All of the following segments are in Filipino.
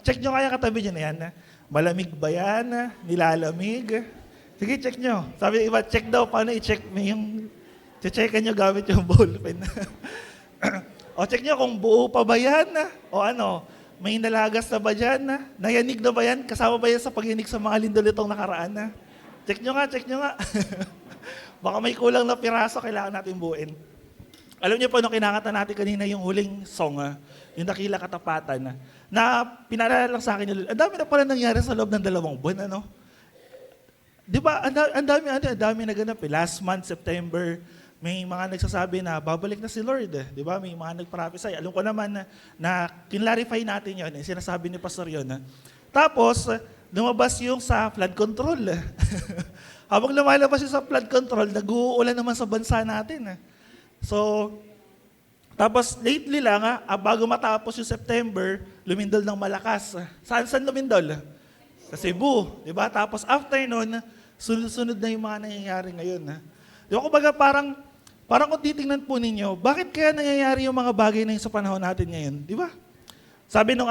Check nyo kaya katabi nyo na yan. Malamig ba yan? Nilalamig? Sige, check nyo. Sabi ng iba, check daw. Paano i-check mo yung... Checkan nyo gamit yung ballpen. O check nyo kung buo pa ba yan? O ano, may nalagas na ba dyan? Nayanig na ba yan? Kasama ba yan sa pagyanig sa mga lindolitong nakaraan? Check nyo nga, check nyo nga. Baka may kulang na piraso, kailangan natin buuin. Alam niyo po, nung kinakanta natin kanina yung huling song, yung Dakila Katapatan, na pinaalala lang sa akin, ang dami na pala nangyari sa loob ng 2 buwan, ano? Di ba, ang dami naganap. Last month, September, may mga nagsasabi na babalik na si Lord. Di ba? May mga nagprophesy. Alam ko naman na kinlarify natin yun, sinasabi ni Pastor yun. Tapos, lumabas yung sa flood control. Habang lumalabas yung sa flood control, nag-uulan naman sa bansa natin. So, tapos lately lang, bago matapos yung September, lumindol ng malakas. Saan lumindol? Sa Cebu, di ba? Tapos after nun, sunod-sunod na yung mga nangyayari ngayon. Di ba, kumbaga parang kung titingnan po ninyo, bakit kaya nangyayari yung mga bagay na yun sa panahon natin ngayon? Di ba? Sabi nung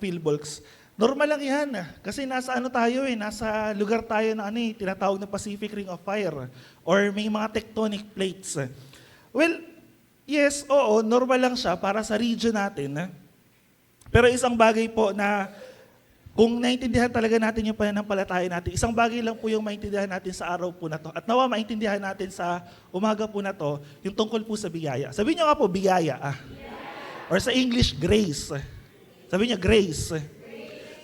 Philbolgs, normal lang yan. Kasi nasa nasa lugar tayo na tinatawag na Pacific Ring of Fire or may mga tectonic plates. Well, yes, oo, normal lang siya para sa region natin. Pero isang bagay po na kung naintindihan talaga natin yung pananampalataya natin, isang bagay lang po yung maintindihan natin sa araw po na to. At nawa maintindihan natin sa umaga po na to, yung tungkol po sa biyaya. Sabihin nyo nga po, biyaya. Or sa English, grace. Sabihin nyo, grace.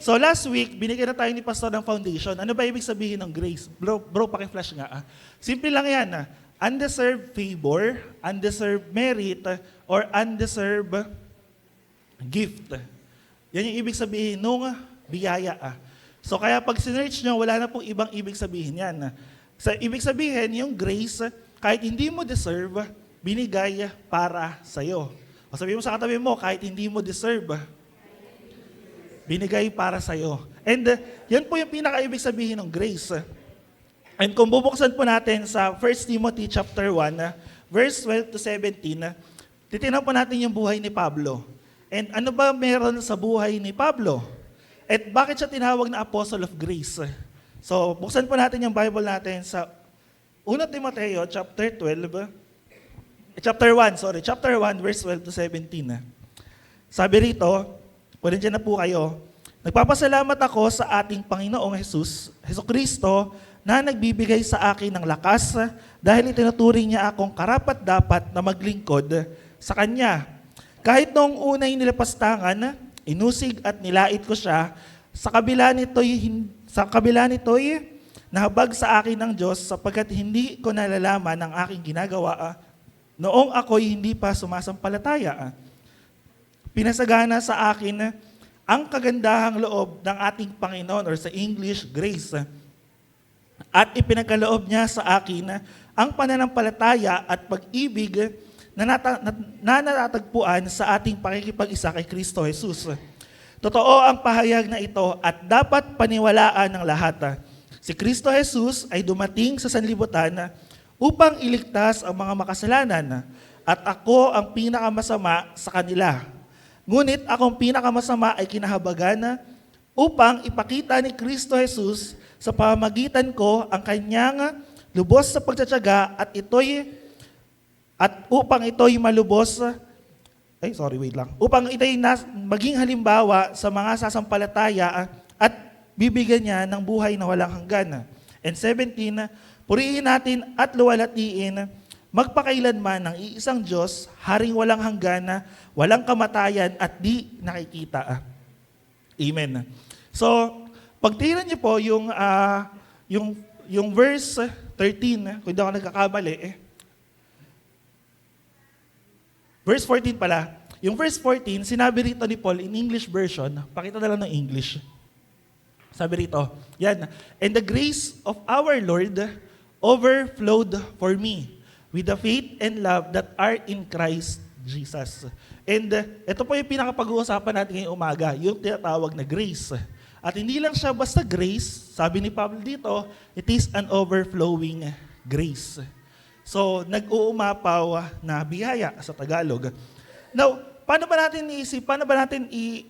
So last week, binigyan na tayo ni Pastor ng foundation. Ano ba ibig sabihin ng grace? Bro, paki-flash nga. Simple lang yan. Undeserved favor, undeserved merit, or undeserved gift. Yan yung ibig sabihin nung biyaya. So kaya pag sinearch nyo, wala na pong ibang ibig sabihin yan. So ibig sabihin, yung grace, kahit hindi mo deserve, binigay para sa'yo. O sabihin mo sa katabi mo, kahit hindi mo deserve, binigay para sa'yo. And yan po yung pinaka-ibig sabihin ng grace. And kung bubuksan po natin sa 1 Timothy chapter 1, verse 12 to 17, titignan po natin yung buhay ni Pablo. And ano ba meron sa buhay ni Pablo? At bakit siya tinawag na Apostle of Grace? So, buksan po natin yung Bible natin sa 1 Timoteo chapter 1, verse 12 to 17. Sabi rito, pwede dyan na po kayo, nagpapasalamat ako sa ating Panginoong Heso Kristo, na nagbibigay sa akin ng lakas dahil itinuturing niya akong karapat-dapat na maglingkod sa Kanya. Kahit noong unay nilapastangan, inusig at nilait ko siya, sa kabila nito'y nahabag sa akin ng Diyos sapagkat hindi ko nalalaman ang aking ginagawa noong ako'y hindi pa sumasampalataya. Pinasagana sa akin ang kagandahang loob ng ating Panginoon or sa English, grace. At ipinagkaloob niya sa akin ang pananampalataya at pag-ibig na natatagpuan sa ating pakikipag-isa kay Kristo Jesus. Totoo ang pahayag na ito at dapat paniwalaan ng lahat. Si Kristo Jesus ay dumating sa sanlibutan upang iligtas ang mga makasalanan at ako ang pinakamasama sa kanila. Ngunit akong pinakamasama ay kinahabagan upang ipakita ni Kristo Jesus sa pamamagitan ko ang kanyang lubos sa pagtsatsaga at upang ito'y malubos, upang ito'y maging halimbawa sa mga sasampalataya at bibigyan niya ng buhay na walang hanggan. And 17, purihin natin at luwalhatiin magpakailanman ng iisang Diyos, haring walang hanggan, walang kamatayan at di nakikita. Amen. So, pagtingnan niyo po yung verse 13, kung hindi ako nagkakamali, verse 14 pala. Yung verse 14, sinabi rito ni Paul in English version, pakita na lang ng English. Sabi rito, yan, and the grace of our Lord overflowed for me with the faith and love that are in Christ Jesus. And ito po yung pinakapag-uusapan natin ngayong umaga, yung tinatawag na grace. At hindi lang siya basta grace, sabi ni Pablo dito, it is an overflowing grace. So, nag-uumapaw na biyaya sa Tagalog. Now, paano ba natin iisip, paano ba natin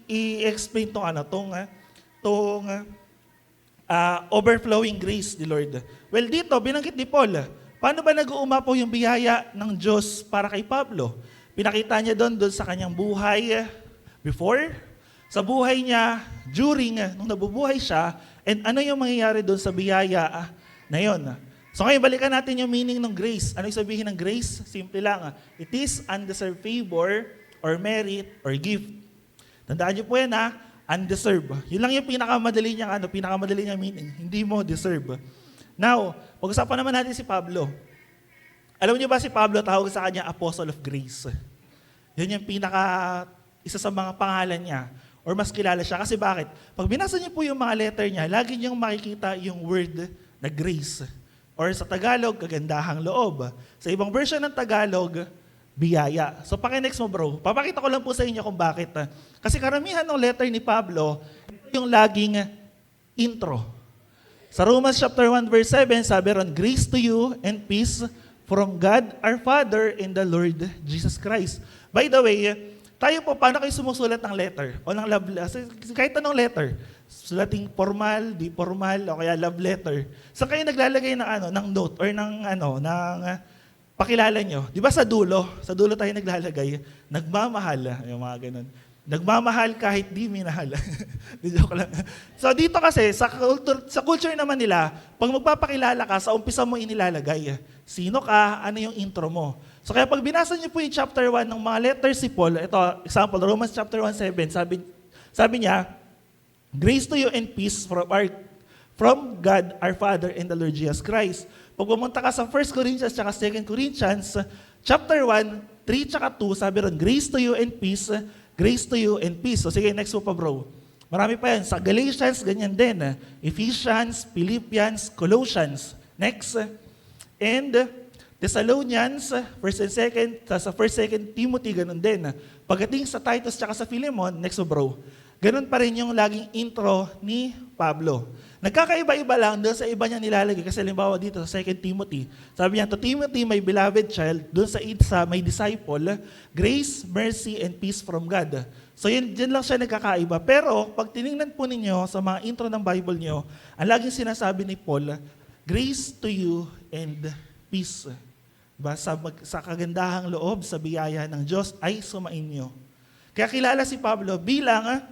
i-explain tong overflowing grace ni Lord? Well, dito, binanggit ni Paul, paano ba nag-uumapaw yung biyaya ng Diyos para kay Pablo? Pinakita niya doon sa kanyang buhay before, sa buhay niya during, nung nabubuhay siya, and ano yung mangyayari doon sa biyaya na yun. So ngayon, balikan natin yung meaning ng grace. Ano yung sabihin ng grace? Simple lang. It is undeserved favor or merit or gift. Tandaan niyo po yan undeserved. Yun lang yung pinakamadali niyang meaning. Hindi mo deserve. Now, pag-usapan naman natin si Pablo. Alam niyo ba si Pablo, tawag sa kanya Apostle of Grace. Yun yung isa sa mga pangalan niya. Or mas kilala siya. Kasi bakit? Pag binasa niyo po yung mga letter niya, lagi niyong makikita yung word na grace. Or sa Tagalog, kagandahang loob. Sa ibang version ng Tagalog, biyaya. So pakinext mo bro, papakita ko lang po sa inyo kung bakit. Kasi karamihan ng letter ni Pablo, yung laging intro. Sa Romans chapter 1 verse 7, sabi ron, grace to you and peace from God our Father and the Lord Jesus Christ. By the way, tayo po, paano kayo sumusulat ng letter? O ng love letter? Kahit anong letter. Sulating formal, di formal, o kaya love letter. So kayo naglalagay ng note or ng pakilala nyo. Di ba sa dulo tayo naglalagay, nagmamahal, yung mga ganun. Nagmamahal kahit di minahal. Di joke lang. So dito kasi, sa culture naman nila, pag magpapakilala ka, sa umpisa mo inilalagay. Sino ka, ano yung intro mo. So kaya pag binasa niyo po yung chapter 1 ng mga letters si Paul, ito, example, Romans chapter 1:7, sabi niya, grace to you and peace from God our Father and the Lord Jesus Christ. Pag pumunta ka sa 1 Corinthians at 2 Corinthians, chapter 1, 3 tsaka 2, sabi ron, grace to you and peace, grace to you and peace. So sige, next mo pa bro. Marami pa yan. Sa Galatians, ganyan din. Ephesians, Philippians, Colossians. Next. And Thessalonians, 1st and 2nd, sa 1st, 2nd Timothy, ganun din. Pagdating sa Titus tsaka sa Philemon, next mo bro. Ganun pa rin yung laging intro ni Pablo. Nagkakaiba-iba lang doon sa iba niya nilalagay. Kasi halimbawa dito sa 2 Timothy, sabi niya, to Timothy, my beloved child, doon sa my disciple, grace, mercy, and peace from God. So yun lang siya nagkakaiba. Pero pag tinignan po ninyo sa mga intro ng Bible niyo, ang laging sinasabi ni Paul, grace to you and peace. Diba? Sa kagandahang loob, sa biyaya ng Diyos ay sumainyo. Kaya kilala si Pablo bilang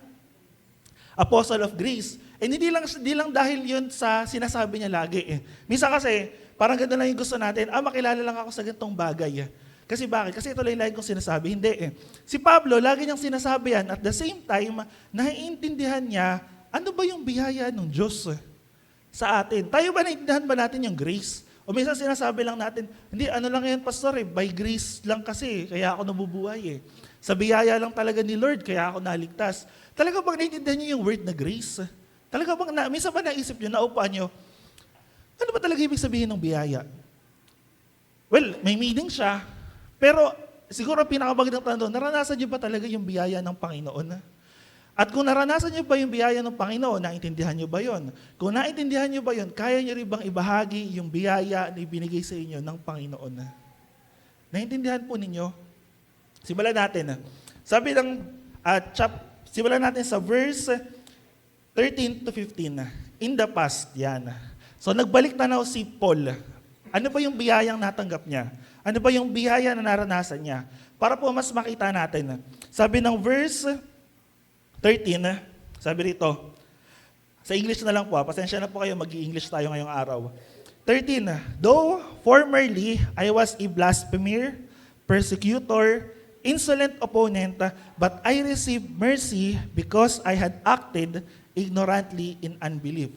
Apostle of Grace. Hindi lang dahil yun sa sinasabi niya lagi. Minsan kasi, parang gano'n lang yung gusto natin, makilala lang ako sa ganitong bagay. Kasi bakit? Kasi ito lang yung lagi kong sinasabi. Hindi. Si Pablo, lagi niyang sinasabi yan. At the same time, naiintindihan niya, ano ba yung biyaya ng Diyos sa atin? Tayo ba naiintindihan ba natin yung grace? O minsan sinasabi lang natin, hindi, ano lang yan, pastor, by grace lang kasi, kaya ako nabubuhay. Sa biyaya lang talaga ni Lord, kaya ako naligtas. Talaga bang naiintindihan niyo yung word na grace? Talaga bang, minsan ba naisip niyo, naupuan niyo, ano ba talaga ibig sabihin ng biyaya? Well, may meaning siya, pero siguro pinakamagandang tanong, naranasan niyo ba talaga yung biyaya ng Panginoon? At kung naranasan niyo ba yung biyaya ng Panginoon, naintindihan niyo ba yon? Kung naintindihan niyo ba yon, kaya niyo rin bang ibahagi yung biyaya na ibinigay sa inyo ng Panginoon? Naintindihan po ninyo? Simulan natin. Sabi ng simulan natin sa verse 13 to 15. In the past, yan. So nagbalik tanaw si Paul. Ano ba yung biyayang natanggap niya? Ano ba yung biyaya na naranasan niya? Para po mas makita natin. Sabi ng verse 13, sabi rito, sa English na lang po, pasensya na po kayo, mag-i-English tayo ngayong araw. 13, though formerly I was a blasphemer, persecutor, insolent opponent, but I received mercy because I had acted ignorantly in unbelief.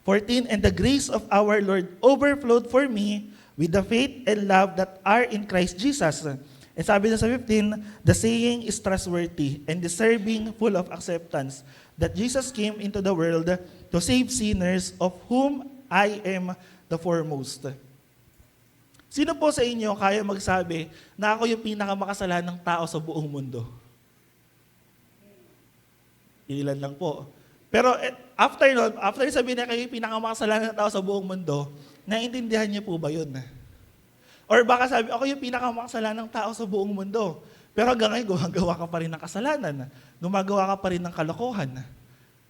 14, and the grace of our Lord overflowed for me with the faith and love that are in Christ Jesus. And sabi na sa 15, the saying is trustworthy and deserving full of acceptance, that Jesus came into the world to save sinners, of whom I am the foremost. Sino po sa inyo kaya magsabi na ako yung pinakamakasalanan ng tao sa buong mundo? Ilan lang po. Pero after sabihin na kayo yung pinakamakasalanan ng tao sa buong mundo, naiintindihan niyo po ba yun? Or baka sabi, ako yung pinakamakasalanan ng tao sa buong mundo. Pero hanggang ngayon, gumagawa ka pa rin ng kasalanan. Gumagawa ka pa rin ng kalokohan.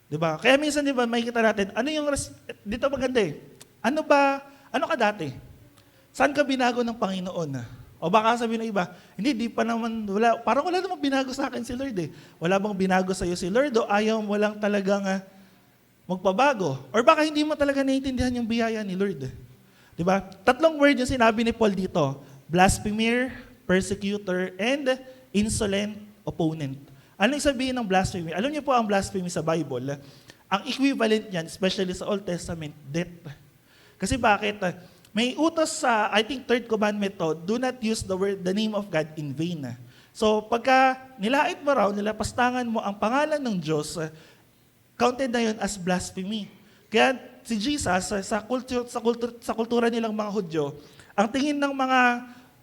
Di ba? Kaya minsan, di ba, makikita natin, dito maganda eh. Ano ka dati? Saan ka binago ng Panginoon? O baka sabihin ng iba, hindi, di pa naman, parang wala namang binago sa akin si Lord eh. Wala bang binago sa'yo si Lord o ayaw mo lang talagang magpabago? Or baka hindi mo talaga naiintindihan yung biyaya ni Lord. Di ba? 3 word yung sinabi ni Paul dito. Blasphemer, persecutor, and insolent opponent. Ano yung sabihin ng blasphemy? Alam niyo po ang blasphemy sa Bible, ang equivalent niyan, especially sa Old Testament, death. Kasi bakit? May utos sa, I think, 3rd commandment to, do not use the name of God in vain. So, pagka nilait mo raw, nilapastangan mo ang pangalan ng Diyos, counted na yun as blasphemy. Kaya si Jesus, sa kultura nilang mga Hudyo, ang tingin ng mga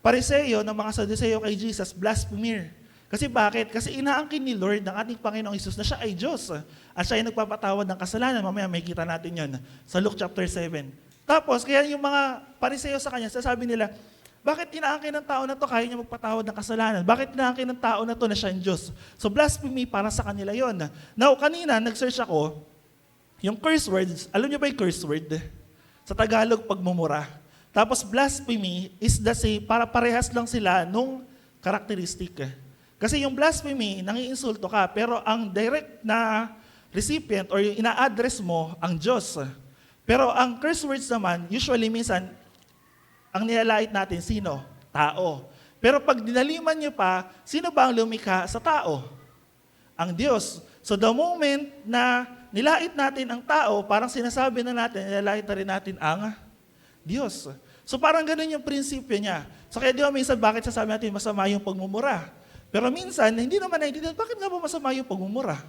Pariseyo, ng mga Saduceo kay Jesus, blasphemer. Kasi bakit? Kasi inaangkin ni Lord ng ating Panginoong Hesus na siya ay Diyos. At siya ay nagpapatawad ng kasalanan. Mamaya may kita natin yon sa Luke chapter 7. Tapos, kaya yung mga Pariseo sa kanya, sasabi nila, bakit inaangkin ng tao na to kaya niya magpatawad ng kasalanan? Bakit inaangkin ng tao na to na siya ang Diyos? So, blasphemy para sa kanila yon. Now, kanina, nag-search ako, yung curse words, alam niyo ba yung curse word? Sa Tagalog, pagmumura. Tapos, blasphemy is the same, para parehas lang sila nung karakteristik. Kasi yung blasphemy, nangiinsulto ka, pero ang direct na recipient or yung ina-address mo, ang Diyos. Pero ang curse words naman, usually minsan, ang nilalait natin, sino? Tao. Pero pag dinaliman niyo pa, sino ba ang lumikha sa tao? Ang Diyos. So the moment na nilait natin ang tao, parang sinasabi na natin, nilalait na rin natin ang Diyos. So parang ganun yung prinsipyo niya. So kaya di ba minsan, bakit sasabi natin masama yung pagmumura? Pero minsan, hindi naman naiintindihan, bakit nga ba masama yung pagmumura?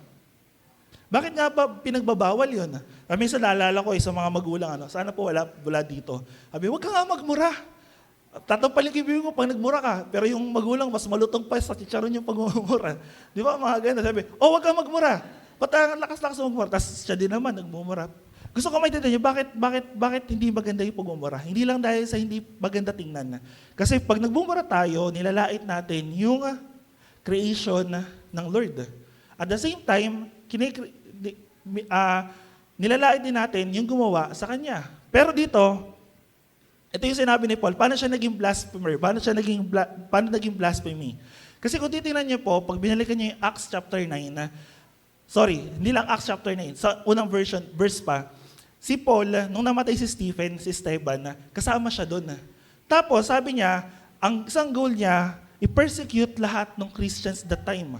Bakit nga ba pinagbabawal yun? Minsan naalala ko sa mga magulang, sana po wala dito. Sabi, huwag ka nga magmura. Tatampalin kibig mo pag nagmura ka. Pero yung magulang, mas malutong pa sa chicharon yung pagmumura. Di ba mga ganun? Sabi, huwag ka magmura. Pata lakas-lakas magmura. Tapos siya din naman nagmumura. Gusto ko maintindihan niyo, bakit hindi maganda yung pagmumura? Hindi lang dahil sa hindi maganda tingnan. Kasi pag nagmumura tayo, nilalait natin yung creation ng Lord. At the same time, nilalait din natin yung gumawa sa Kanya. Pero dito, ito yung sinabi ni Paul, paano siya naging blasphemer? Paano naging blasphemy? Kasi kung titingnan niyo po, pag binalikan niyo yung Acts chapter 9, hindi lang Acts chapter 9, sa unang verse pa, si Paul, nung namatay si Stephen, kasama siya doon. Tapos sabi niya, ang isang goal niya, i-persecute lahat ng Christians that time.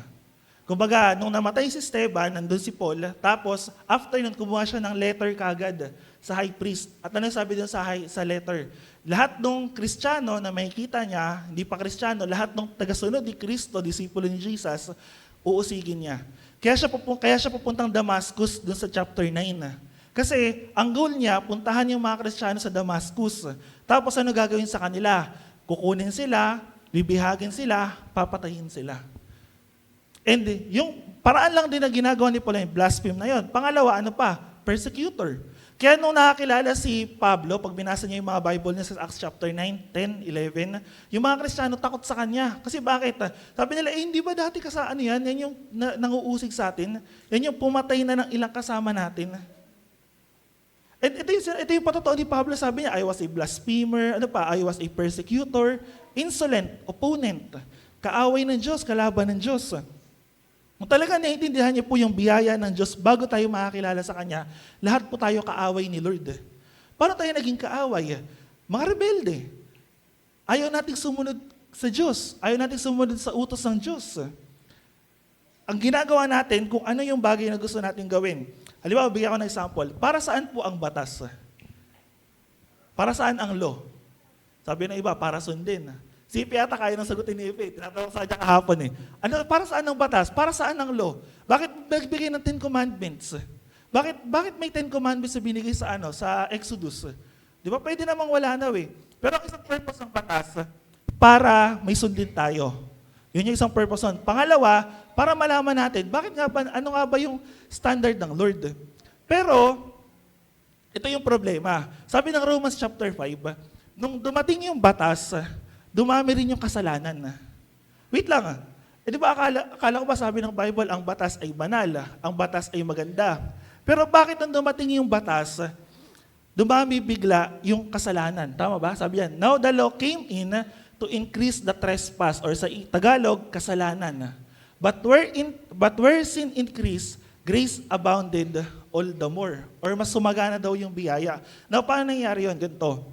Kumbaga, nung namatay si Esteban, nandun si Paul, tapos after nun, kumuha siya ng letter kagad sa high priest. At ano sabi dun sa letter? Lahat ng Kristiyano na makikita niya, hindi pa Kristiyano, lahat ng tagasunod ni Kristo, disipulo ni Jesus, uusigin niya. Kaya siya pupuntang Damascus dun sa chapter 9. Kasi ang goal niya, puntahan yung mga Kristiyano sa Damascus. Tapos ano gagawin sa kanila? Kukunin sila, bibihagin sila, papatayin sila. And yung paraan lang din na ginagawa ni Paul yung blaspheme na yun. Pangalawa, persecutor. Kaya nung nakakilala si Pablo, pag binasa niya yung mga Bible niya sa Acts chapter 9, 10, 11, yung mga Kristiyano takot sa kanya. Kasi bakit? Sabi nila, hindi ba dati yan? Yan yung nanguusig sa atin. Yan yung pumatay na ng ilang kasama natin. And ito yung patotoo ni Pablo, sabi niya, I was a blasphemer, I was a persecutor, insolent, opponent, kaaway ng Diyos, kalaban ng Diyos. Kung talaga naiintindihan niyo po yung biyaya ng Diyos bago tayo makakilala sa Kanya, lahat po tayo kaaway ni Lord. Paano tayo naging kaaway? Mga rebelde. Ayaw nating sumunod sa Diyos. Ayaw nating sumunod sa utos ng Diyos. Ang ginagawa natin, kung ano yung bagay na gusto natin gawin. Halimbawa, bigyan ko ng example. Para saan po ang batas? Para saan ang law? Sabi ng iba, para sundin. Si Ipe ata kaya nang sagutin ni Ipe. Tinatawag sa kanya kahapon . Para saan ang batas? Para saan ang law? Bakit nagbigay ng 10 Commandments? Bakit may 10 Commandments na binigay sa Exodus? Di ba pwede namang wala na Pero ang isang purpose ng batas, para may sundin tayo. Yun yung isang purpose nun. Pangalawa, para malaman natin, ano nga ba yung standard ng Lord? Pero, ito yung problema. Sabi ng Romans chapter 5, nung dumating yung batas, dumami rin yung kasalanan. Wait lang di ba akala ko ba sabi ng Bible, ang batas ay banal, ang batas ay maganda. Pero bakit nang dumating yung batas, dumami bigla yung kasalanan? Tama ba? Sabi yan, now the law came in to increase the trespass, or sa Tagalog, kasalanan. But where sin increased, grace abounded all the more. Or mas sumagana daw yung biyaya. Now, paano nangyari yun? Ganito.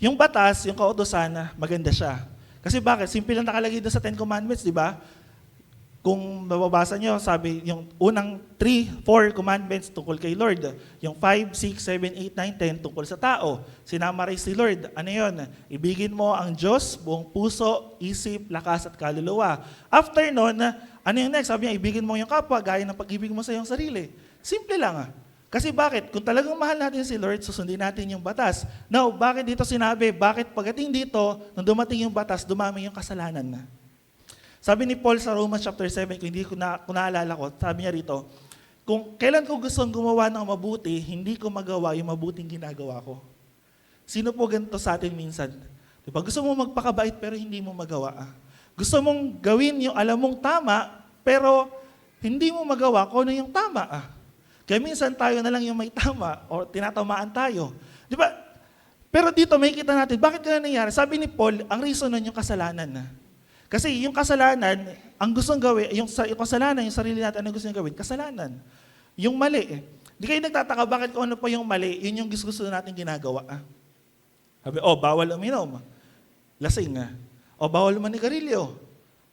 Yung batas, yung kautosan, maganda siya. Kasi bakit? Simple lang nakalagay doon sa Ten Commandments, di ba? Kung mababasa nyo, sabi, yung unang 3, 4 commandments tungkol kay Lord. Yung 5, 6, 7, 8, 9, 10 tungkol sa tao. Sinamarize si Lord. Ano yun? Ibigin mo ang Diyos, buong puso, isip, lakas at kaluluwa. After nun, ano yung next? Sabi niya, ibigin mo yung kapwa, gaya ng pag-ibig mo sa iyong sarili. Simple lang. Kasi bakit? Kung talagang mahal natin si Lord, susundin natin yung batas. Now, bakit dito sinabi? Bakit pagdating dito, nung dumating yung batas, dumami yung kasalanan na? Sabi ni Paul sa Romans chapter 7, kung naalala ko, sabi niya rito, kung kailan ko gustong gumawa ng mabuti, hindi ko magawa yung mabuting ginagawa ko. Sino po ganito sa atin minsan? Diba? Gusto mo magpakabait pero hindi mo magawa. Gusto mong gawin yung alam mong tama, pero hindi mo magawa kung ano yung tama. Kaya minsan tayo na lang yung may tama o tinatamaan tayo. Diba? Pero dito may kita natin, bakit kaya nangyari? Sabi ni Paul, ang reason nun yung kasalanan. Kasi yung kasalanan, ang gustong gawin, yung kasalanan, yung sarili natin, ano gusto nyo gawin? Kasalanan. Yung mali. Di kayo nagtataka, bakit kung ano pa yung mali, yun yung gusto natin ginagawa. Sabi, bawal uminom. Lasing. Bawal manigarilyo.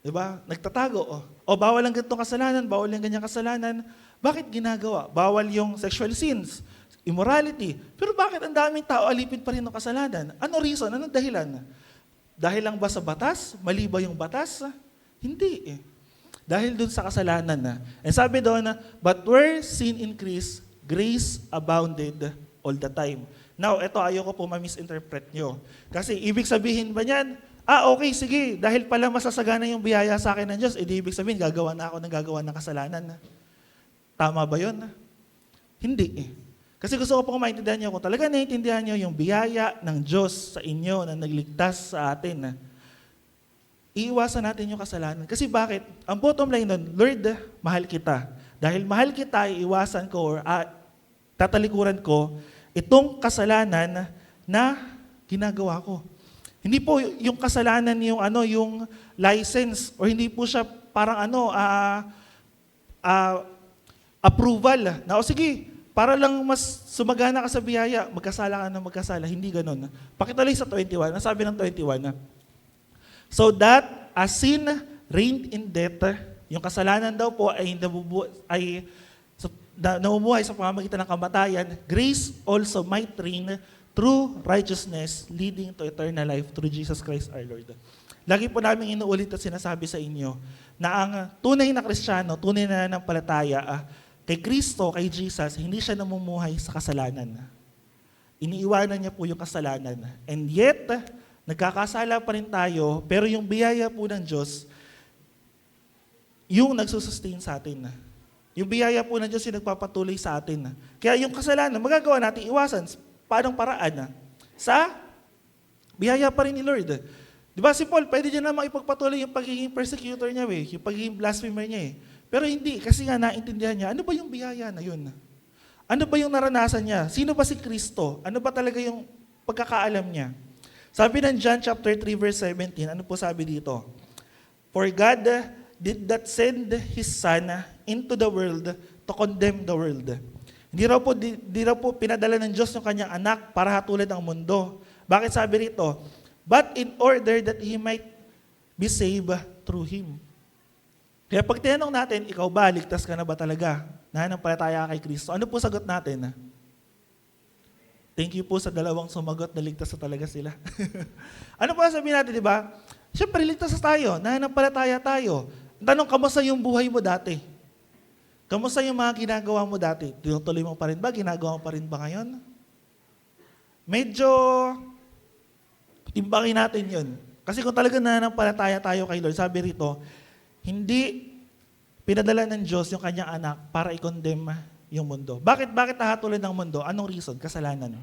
Diba? Nagtatago. Bawal ang ganitong kasalanan, bawal yung ganyang kasalanan. Bakit ginagawa? Bawal yung sexual sins, immorality. Pero bakit ang daming tao alipin pa rin ng kasalanan? Ano reason? Anong dahilan? Dahil lang ba sa batas? Mali ba yung batas? Hindi. Dahil dun sa kasalanan na. And sabi doon, but where sin increased, grace abounded all the time. Now, ito ayoko po ma-misinterpret nyo. Kasi ibig sabihin ba niyan, okay, sige, dahil pala masasagana yung biyaya sa akin ng Diyos, edi ibig sabihin, gagawa na ako ng gagawa ng kasalanan. Tama ba yun? Hindi. Kasi gusto ko pong maintindihan nyo, kung talaga naiintindihan nyo yung biyaya ng Diyos sa inyo na nagligtas sa atin, iiwasan natin yung kasalanan. Kasi bakit? Ang bottom line nun, Lord, mahal kita. Dahil mahal kita, iiwasan ko or tatalikuran ko itong kasalanan na ginagawa ko. Hindi po yung kasalanan yung license or hindi po siya parang approval. Na sige, para lang mas sumagana ka sa biyaya, magkasala ka na magkasala. Hindi ganun. Pakituloy sa 21. Nasabi ng 21 so that as sin reigned in death, yung kasalanan daw po ay namumuhay sa pamamagitan ng kamatayan, grace also might reign through righteousness leading to eternal life through Jesus Christ our Lord. Lagi po namin inuulit at sinasabi sa inyo na ang tunay na Kristiyano, tunay na nanampalataya, kay Kristo, kay Jesus, hindi siya namumuhay sa kasalanan. Iniiwanan niya po yung kasalanan. And yet, nagkakasala pa rin tayo, pero yung biyaya po ng Diyos, yung nagsusustain sa atin. Yung biyaya po ng Diyos yung nagpapatuloy sa atin. Kaya yung kasalanan, magagawa natin iwasan. Paanong paraan? Sa biyaya pa rin ni Lord. Di ba si Paul, pwede niya namang ipagpatuloy yung pagiging persecutor niya, yung pagiging blasphemer niya. Pero hindi, kasi nga naintindihan niya, ano ba yung biyaya na yun? Ano ba yung naranasan niya? Sino ba si Kristo? Ano ba talaga yung pagkakaalam niya? Sabi ng John chapter 3 verse 17, ano po sabi dito? For God did not send His Son into the world to condemn the world. Hindi raw po pinadala ng Diyos yung kanyang anak para hatulad ang mundo. Bakit sabi rito? But in order that He might be saved through Him. Kaya pag tinanong natin, ikaw ba, ligtas ka na ba talaga? Nananampalataya kay Kristo. Ano po sagot natin? Thank you po sa dalawang sumagot na ligtas na talaga sila. Ano po sabihin natin, di ba? Siyempre, ligtas na tayo. Nananampalataya tayo. Tanong, kamusta yung buhay mo dati? Kamusta yung mga ginagawa mo dati? Tinutuloy mo pa rin ba? Ginagawa mo pa rin ba ngayon? Medyo timbangin natin yun. Kasi kung talaga nananampalataya tayo kay Lord, sabi rito, hindi pinadala ng Diyos yung kanyang anak para i-condemn yung mundo. Bakit nahatulad ng mundo? Anong reason? Kasalanan.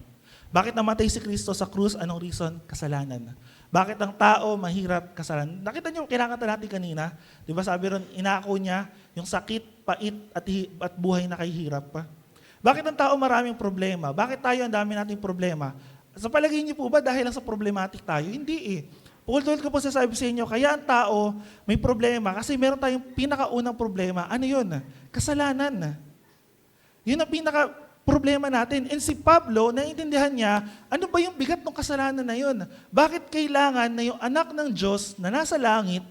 Bakit namatay si Kristo sa krus? Anong reason? Kasalanan. Bakit ang tao mahirap kasalanan? Nakita niyo, kinakanta natin kanina, di ba sabi ron, inako niya yung sakit, pait at buhay na kahihirap pa. Bakit ang tao maraming problema? Bakit tayo ang dami nating problema? Sa palagay niyo po ba dahil lang sa problematic tayo? Hindi eh. Pultol ko po sasabi sa inyo, kaya ang tao may problema kasi meron tayong pinakaunang problema. Ano yun? Kasalanan. Yun ang pinaka-problema natin. And si Pablo, naiintindihan niya, ano ba yung bigat ng kasalanan na yun? Bakit kailangan na yung anak ng Diyos na nasa langit,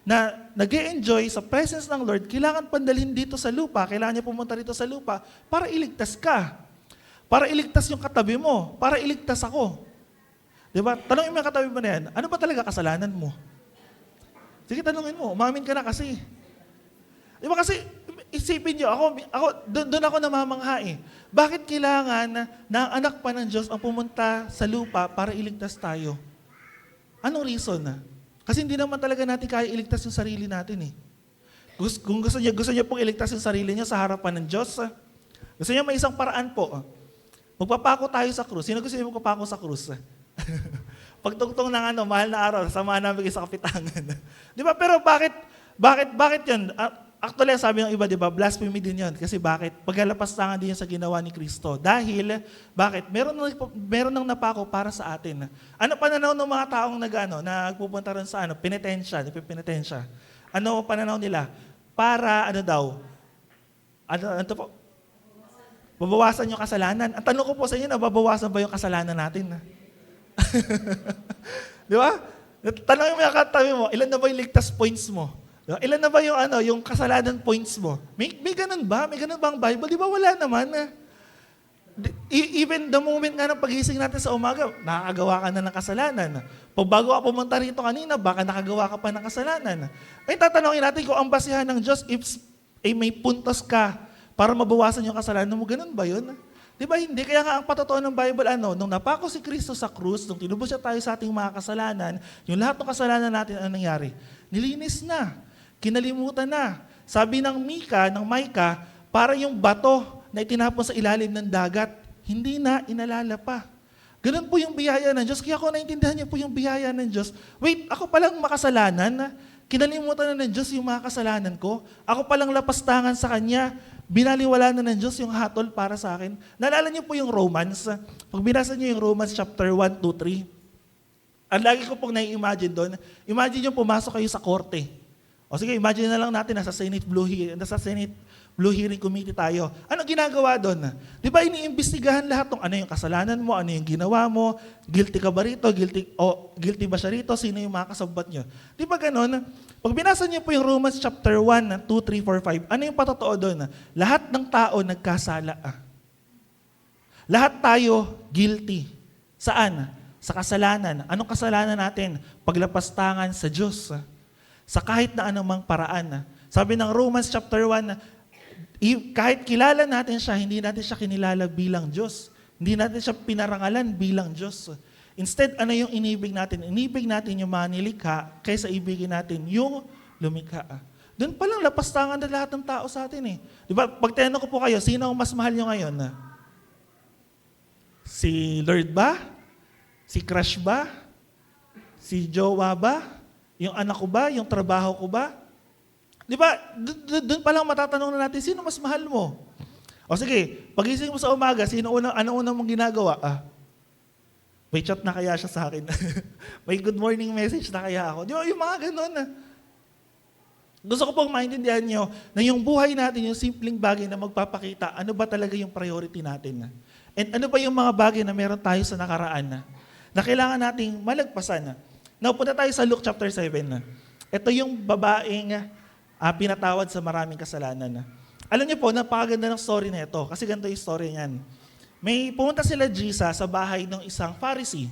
na nag-e-enjoy sa presence ng Lord, kailangan pandalhin dito sa lupa, kailangan niya pumunta dito sa lupa para iligtas ka. Para iligtas yung katabi mo, para iligtas ako. Diba? Tanongin mo yung katabi mo na yan, ano ba talaga kasalanan mo? Sige, tanongin mo, umamin ka na kasi. Diba kasi, isipin niyo, doon ako namamangha eh. Bakit kailangan na ang anak pa ng Diyos ang pumunta sa lupa para iligtas tayo? Anong reason? Kasi hindi naman talaga natin kaya iligtas yung sarili natin eh. Kung gusto niya pong iligtas yung sarili niya sa harapan ng Diyos, gusto niya may isang paraan po. Magpapako tayo sa krus. Sino gusto niya magpapako sa krus? Pagtungtong ng mahal na araw, samahan namin sa kapitangan. Di ba? Pero bakit yun? Actually, sabi ng iba, di ba, blasphemy din yun. Kasi bakit? Paglalapastangan din yun sa ginawa ni Kristo. Dahil, bakit? Meron nang napako para sa atin. Ano pananaw ng mga taong nagpupunta rin sa penitensya, penitensya? Ano pananaw nila? Para, po? Babawasan yung kasalanan. Ang tanong ko po sa inyo, nababawasan ba yung kasalanan natin? Di ba? Tanongin mo yung katabi mo, ilan na ba yung ligtas points mo? Ilan na ba yung kasalanan points mo? May ganun ba? May ganun ba ang Bible? Di ba wala naman? Even the moment nga ng pagising natin sa umaga, nakakagawa ka na ng kasalanan. Pag bago ka pumunta rito kanina, baka nakagawa ka pa ng kasalanan. Ay tatanungin natin kung ang basihan ng Diyos, if may puntos ka para mabawasan yung kasalanan mo, ganun ba yun? Di ba hindi? Kaya nga ang patotoo ng Bible, nung napako si Kristo sa krus, nung tinubos siya tayo sa ating mga kasalanan, yung lahat ng kasalanan natin, ano nangyari? Nilinis na. Kinalimutan na. Sabi ng Micah, para yung bato na itinapon sa ilalim ng dagat, hindi na inalala pa. Ganun po yung biyaya ng Diyos. Kaya ako naintindihan niyo po yung biyaya ng Diyos. Wait, ako palang makasalanan? Kinalimutan na ng Diyos yung mga kasalanan ko? Ako palang lapastangan sa Kanya? Binaliwala na ng Diyos yung hatol para sa akin? Naalala niyo po yung Romans? Pag binasa niyo yung Romans chapter 1, 2, 3, ang lagi ko pong nai-imagine doon, imagine yung pumasok kayo sa korte. O sige, imagine na lang natin, nasa Senate Blue Hearing Committee tayo. Anong ginagawa doon? Di ba iniimbestigahan lahat ng ano yung kasalanan mo, ano yung ginawa mo, guilty ka ba rito, guilty ba siya rito, sino yung mga kasabot nyo? Di ba ganun? Pag binasa niyo po yung Romans chapter 1, 2, 3, 4, 5, ano yung patotoo doon? Lahat ng tao nagkasala. Lahat tayo guilty. Saan? Sa kasalanan. Anong kasalanan natin? Paglapastangan sa Diyos. Sa kahit na anumang paraan. Sabi ng Romans chapter 1, kahit kilala natin siya, hindi natin siya kinilala bilang Diyos. Hindi natin siya pinarangalan bilang Diyos. Instead, ano yung inibig natin? Inibig natin yung mga nilikha kaysa ibigin natin yung lumikha. Doon palang lapastangan na lahat ng tao sa atin eh. Di ba? Pag tinanong ko po kayo, sino ang mas mahal nyo ngayon? Si Lord ba? Si crush ba? Si jowa ba? Yung anak ko ba? Yung trabaho ko ba? Di ba? Doon pa lang matatanong na natin, sino mas mahal mo? O sige, pagising mo sa umaga, ano unang mong ginagawa? May chat na kaya siya sa akin? May good morning message na kaya ako? Di ba? Yung mga ganun. Gusto ko pong maintindihan nyo na yung buhay natin, yung simpleng bagay na magpapakita, ano ba talaga yung priority natin? And ano ba yung mga bagay na meron tayo sa nakaraan na kailangan nating malagpasan? Now, punta tayo sa Luke chapter 7. Ito yung babaeng pinatawad sa maraming kasalanan. Alam niyo po, napakaganda ng story na ito. Kasi ganito yung story niyan. May pumunta sila Jesus sa bahay ng isang Pharisee.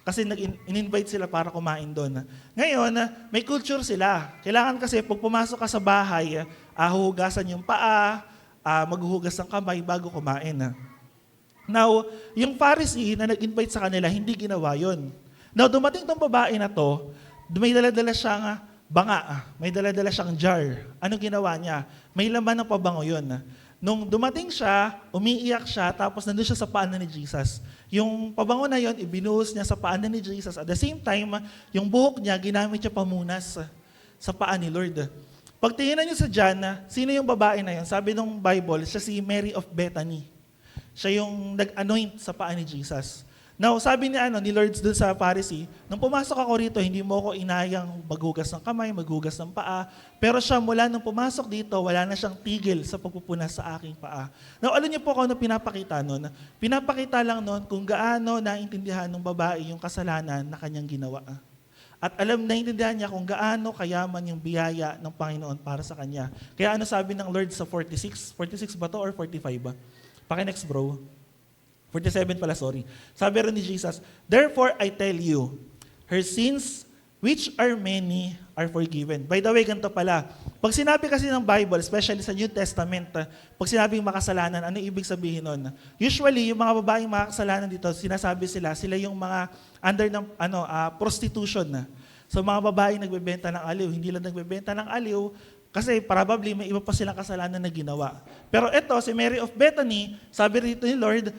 Kasi in-invite sila para kumain doon. Ngayon, may culture sila. Kailangan kasi pag pumasok ka sa bahay, huhugasan yung paa, maghuhugas ng kamay bago kumain. Now, yung Pharisee na nag-invite sa kanila, hindi ginawa yon. Now, dumating tong babae na to, may dala-dala siyang banga, may dala-dala siyang jar. Anong ginawa niya? May laman ng pabango yun. Nung dumating siya, umiiyak siya, tapos nandun siya sa paanan ni Jesus. Yung pabango na yon, ibinuhos niya sa paanan ni Jesus. At the same time, yung buhok niya, ginamit niya pamunas sa paa ni Lord. Pagtingnan niyo sa John, sino yung babae na yun? Sabi ng Bible, siya si Mary of Bethany. Siya yung nag-anoint sa paa ni Jesus. Now, sabi ni Lord dun sa Pharisee, nung pumasok ako rito, hindi mo ako inayang maghugas ng kamay, maghugas ng paa. Pero siya, mula nung pumasok dito, wala na siyang tigil sa pagpupunas sa aking paa. Now, alam niyo po kung ano pinapakita nun? Pinapakita lang nun kung gaano naintindihan ng babae yung kasalanan na kanyang ginawa. At naintindihan niya kung gaano kayaman yung biyaya ng Panginoon para sa kanya. Kaya ano sabi ng Lord sa 46? 46 ba to or 45 ba? Paki-next bro. 47 pala, sorry. Sabi rin ni Jesus, "Therefore I tell you, her sins, which are many, are forgiven." By the way, ganito pala. Pag sinabi kasi ng Bible, especially sa New Testament, pag sinabing makasalanan, ano ibig sabihin nun? Usually, yung mga babaeng makasalanan dito, sinasabi sila yung mga under ng prostitution. So mga babaeng nagbebenta ng aliw, hindi lang nagbebenta ng aliw, kasi probably may iba pa silang kasalanan na ginawa. Pero ito, si Mary of Bethany, sabi rito ni Lord,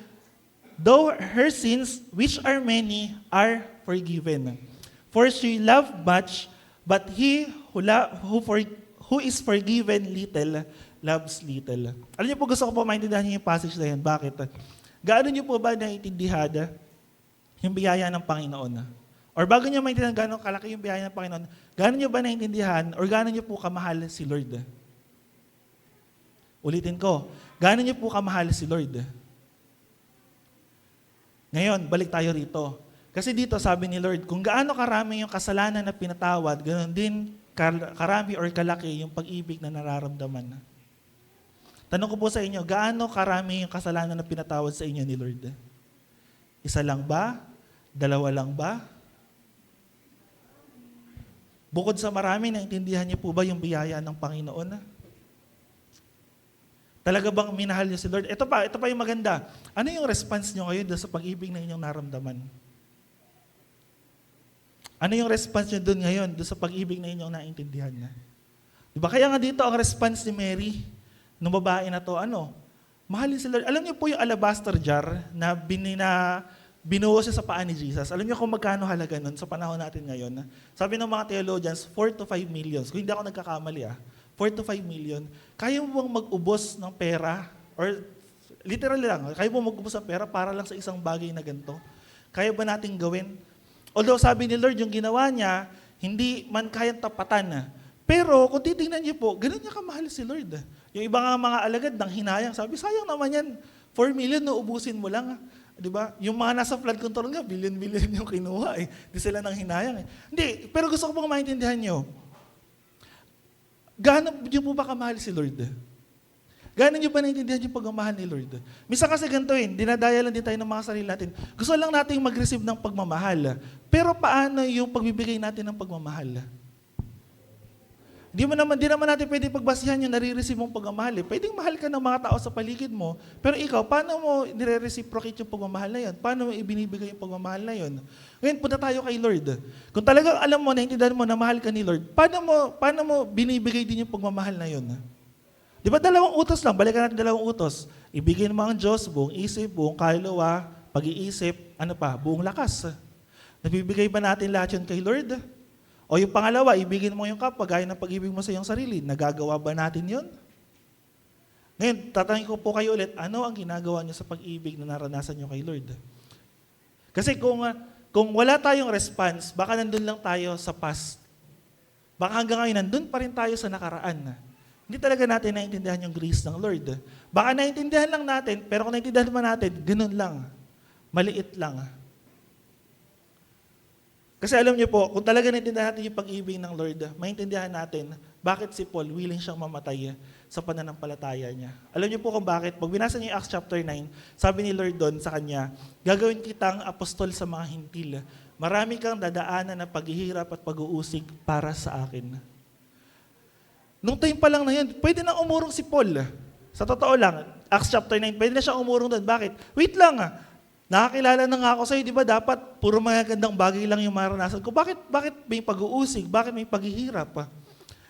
though her sins, which are many, are forgiven. For she loved much, but he who is forgiven little, loves little. Alam niyo po, gusto ko po maintindihan niyo yung passage na yan. Bakit? Gaano niyo po ba naiintindihan yung biyaya ng Panginoon? Or bago niyo maintindihan gaano kalaki yung biyaya ng Panginoon, gaano niyo ba naiintindihan or gaano niyo po kamahal si Lord? Ulitin ko, gaano niyo po kamahal si Lord? Ngayon, balik tayo rito. Kasi dito sabi ni Lord, kung gaano karami yung kasalanan na pinatawad, ganoon din karami or kalaki yung pag-ibig na nararamdaman. Tanong ko po sa inyo, gaano karami yung kasalanan na pinatawad sa inyo ni Lord? Isa lang ba? Dalawa lang ba? Bukod sa marami, naintindihan niyo po ba yung biyaya ng Panginoon? Talaga bang minahal niyo si Lord? Ito pa yung maganda. Ano yung response niyo ngayon sa pag-ibig na inyong naramdaman? Ano yung response niyo doon ngayon sa pag-ibig na inyong naintindihan niya? Diba? Kaya nga dito ang response ni Mary, ng babae na to, mahalin si Lord. Alam niyo po yung alabaster jar na binuo siya sa paa ni Jesus. Alam niyo kung magkano halaga nun sa panahon natin ngayon? Sabi ng mga theologians, 4 to 5 million. Kung hindi ako nagkakamali 4 to 5 million, kaya mo bang mag-ubos ng pera? Or literally lang, kaya mo mag-ubos ng pera para lang sa isang bagay na ganito? Kaya ba natin gawin? Although sabi ni Lord, yung ginawa niya, hindi man kayang tapatan. Pero kung titingnan niyo po, ganun niya kamahal si Lord. Yung iba nga mga alagad ng hinayang, sabi, sayang naman yan, 4 million na ubusin mo lang. Di ba? Yung mga nasa flood control nga, billion-billion yung kinuha. Hindi sila nang hinayang. Hindi, pero gusto ko pong maintindihan niyo, gaano niyo po ba kamahal si Lord? Gaano niyo ba naintindihan yung pagmamahal ni Lord? Minsan kasi ganito dinadaya lang din tayo ng mga sarili natin. Gusto lang natin mag-receive ng pagmamahal. Pero paano yung pagbibigay natin ng pagmamahal? Di naman natin pwede pagbasihan yung nare-receive mong pagmamahal. Pwedeng mahal ka ng mga tao sa paligid mo, pero ikaw, paano mo nire-reciprocate yung pagmamahal na yun? Paano mo ibinibigay yung pagmamahal na yun? Ngayon, punta tayo kay Lord. Kung talagang alam mo, naintindihan mo na mahal ka ni Lord, paano mo binibigay din yung pagmamahal na yun? Di ba 2 utos lang? Balikan natin 2 utos. Ibigay mo ang Diyos, buong isip, buong kaluluwa, pag-iisip, buong lakas. Nabibigay ba natin lahat yun kay Lord? O yung pangalawa, ibigin mo yung kapwa, gaya ng pag-ibig mo sa iyong sarili. Nagagawa ba natin yun? Ngayon, tatanungin ko po kayo ulit, ano ang ginagawa niyo sa pag-ibig na naranasan niyo kay Lord? Kasi kung wala tayong response, baka nandun lang tayo sa past. Baka hanggang ngayon, nandun pa rin tayo sa nakaraan. Hindi talaga natin naintindihan yung grace ng Lord. Baka naintindihan lang natin, pero kung naintindihan naman natin, ganun lang. Maliit lang. Kasi alam niyo po, kung talaga naintindihan natin yung pag-ibig ng Lord, maintindihan natin bakit si Paul willing siyang mamatay sa pananampalataya niya. Alam niyo po kung bakit? Pag binasa niyo yung Acts chapter 9, sabi ni Lord doon sa kanya, gagawin kitang apostol sa mga hintil. Marami kang dadaanan na paghihirap at pag-uusig para sa akin. Nung time pa lang na yun, pwede na umurong si Paul. Sa totoo lang, Acts chapter 9, pwede na siya umurong doon. Bakit? Wait lang nakakilala na nga ako sa'yo, di ba dapat puro magagandang bagay lang yung maranasan ko? Bakit may pag-uusig? Bakit may paghihirap?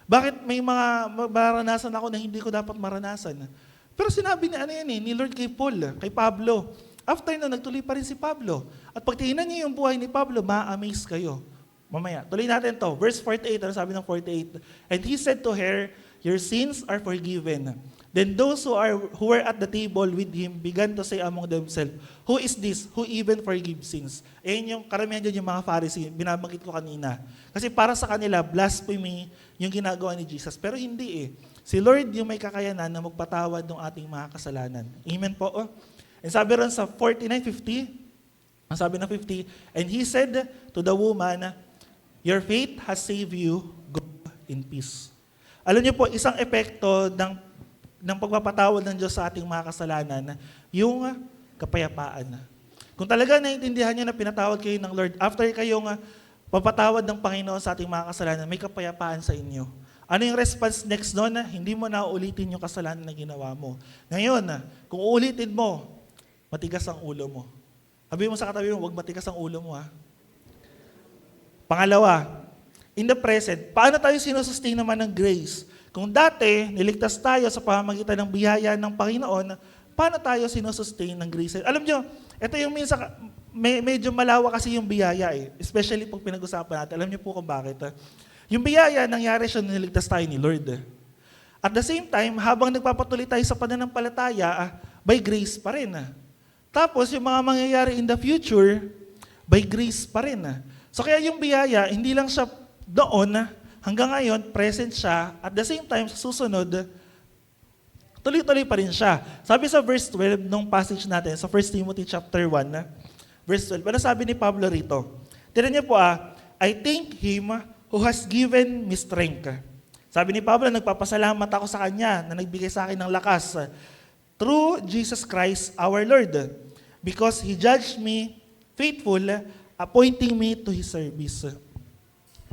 Bakit may mga maranasan ako na hindi ko dapat maranasan? Pero sinabi ni ano yan ni Lord kay Paul, kay Pablo. After na, nagtuloy pa rin si Pablo. At pag tingnan niyo yung buhay ni Pablo, ma-amaze kayo. Mamaya, tuloy natin to. Verse 48, ano sabi ng 48? And he said to her, your sins are forgiven. Then those who were at the table with him began to say among themselves, who is this who even forgives sins? Ayun yung karamihan dyan yung mga Pharisee, binabanggit ko kanina. Kasi para sa kanila, blasphemy yung ginagawa ni Jesus. Pero hindi eh. Si Lord yung may kakayanan na magpatawad ng ating mga kasalanan. Amen po. And sabi rin sa 49:50, ang sabi ng 50, and he said to the woman, your faith has saved you, go in peace. Alam niyo po, isang epekto ng pagpapatawad ng Diyos sa ating mga kasalanan, yung kapayapaan. Kung talaga naiintindihan niyo na pinatawad kayo ng Lord, after kayong papatawad ng Panginoon sa ating mga kasalanan, may kapayapaan sa inyo. Ano yung response next doon? Hindi mo na uulitin yung kasalanan na ginawa mo. Ngayon, kung uulitin mo, matigas ang ulo mo. Sabi mo sa katabi mo, huwag matigas ang ulo mo ha. Pangalawa, in the present, paano tayo sinusustain naman ng grace? Kung dati, niligtas tayo sa pamamagitan ng biyaya ng Panginoon, paano tayo sinusustain ng grace? Alam nyo, ito yung minsan, medyo malawak kasi yung biyaya eh. Especially pag pinag-usapan natin. Alam nyo po kung bakit. Yung biyaya, nangyari siya niligtas tayo ni Lord. At the same time, habang nagpapatuloy tayo sa pananampalataya, by grace pa rin. Tapos, yung mga mangyayari in the future, by grace pa rin. So kaya yung biyaya, hindi lang siya doon, hanggang ngayon, present siya. At the same time, sa susunod, tuloy-tuloy pa rin siya. Sabi sa verse 12, nung passage natin, sa 1 Timothy chapter 1, verse 12, ano sabi ni Pablo rito? Tignan niyo po I thank Him who has given me strength. Sabi ni Pablo, nagpapasalamat ako sa Kanya na nagbigay sa akin ng lakas. Through Jesus Christ our Lord. Because He judged me faithful, appointing me to His service.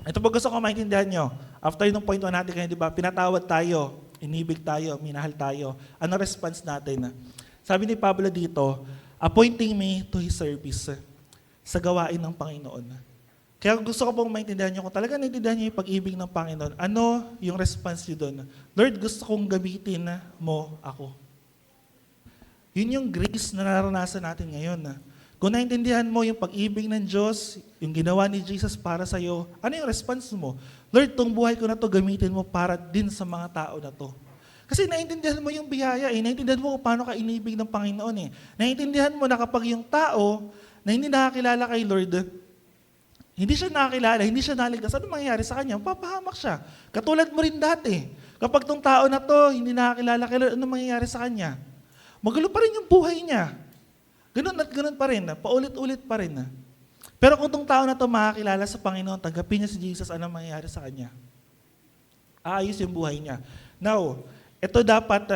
Ito po gusto ko maintindihan nyo. After nung point 1 natin kayo, di ba, pinatawad tayo, inibig tayo, minahal tayo. Ano response natin? Sabi ni Pablo dito, appointing me to His service sa gawain ng Panginoon. Kaya gusto ko pong maintindihan nyo, kung talaga naintindihan nyo yung pag-ibig ng Panginoon, ano yung response nyo doon? Lord, gusto kong gamitin mo ako. Yun yung grace na naranasan natin ngayon. Kung naintindihan mo yung pag-ibig ng Diyos, yung ginawa ni Jesus para sa'yo, ano yung response mo? Lord, tong buhay ko na to gamitin mo para din sa mga tao na to. Kasi naintindihan mo yung biyaya naintindihan mo kung paano ka inibig ng Panginoon Naintindihan mo na kapag yung tao na hindi nakakilala kay Lord, hindi siya nakakilala, hindi siya naligtas, ano mangyayari sa kanya? Papahamak siya. Katulad mo rin dati. Kapag tong tao na to, hindi nakakilala kay Lord, ano mangyayari sa kanya? Magulo pa rin yung buhay niya. Ganun at ganun pa rin. Paulit-ulit pa rin. Pero kung tong tao na to makakilala sa Panginoon, tanggapin niya si Jesus, ano mangyayari sa kanya? Aayos yung buhay niya. Now, ito dapat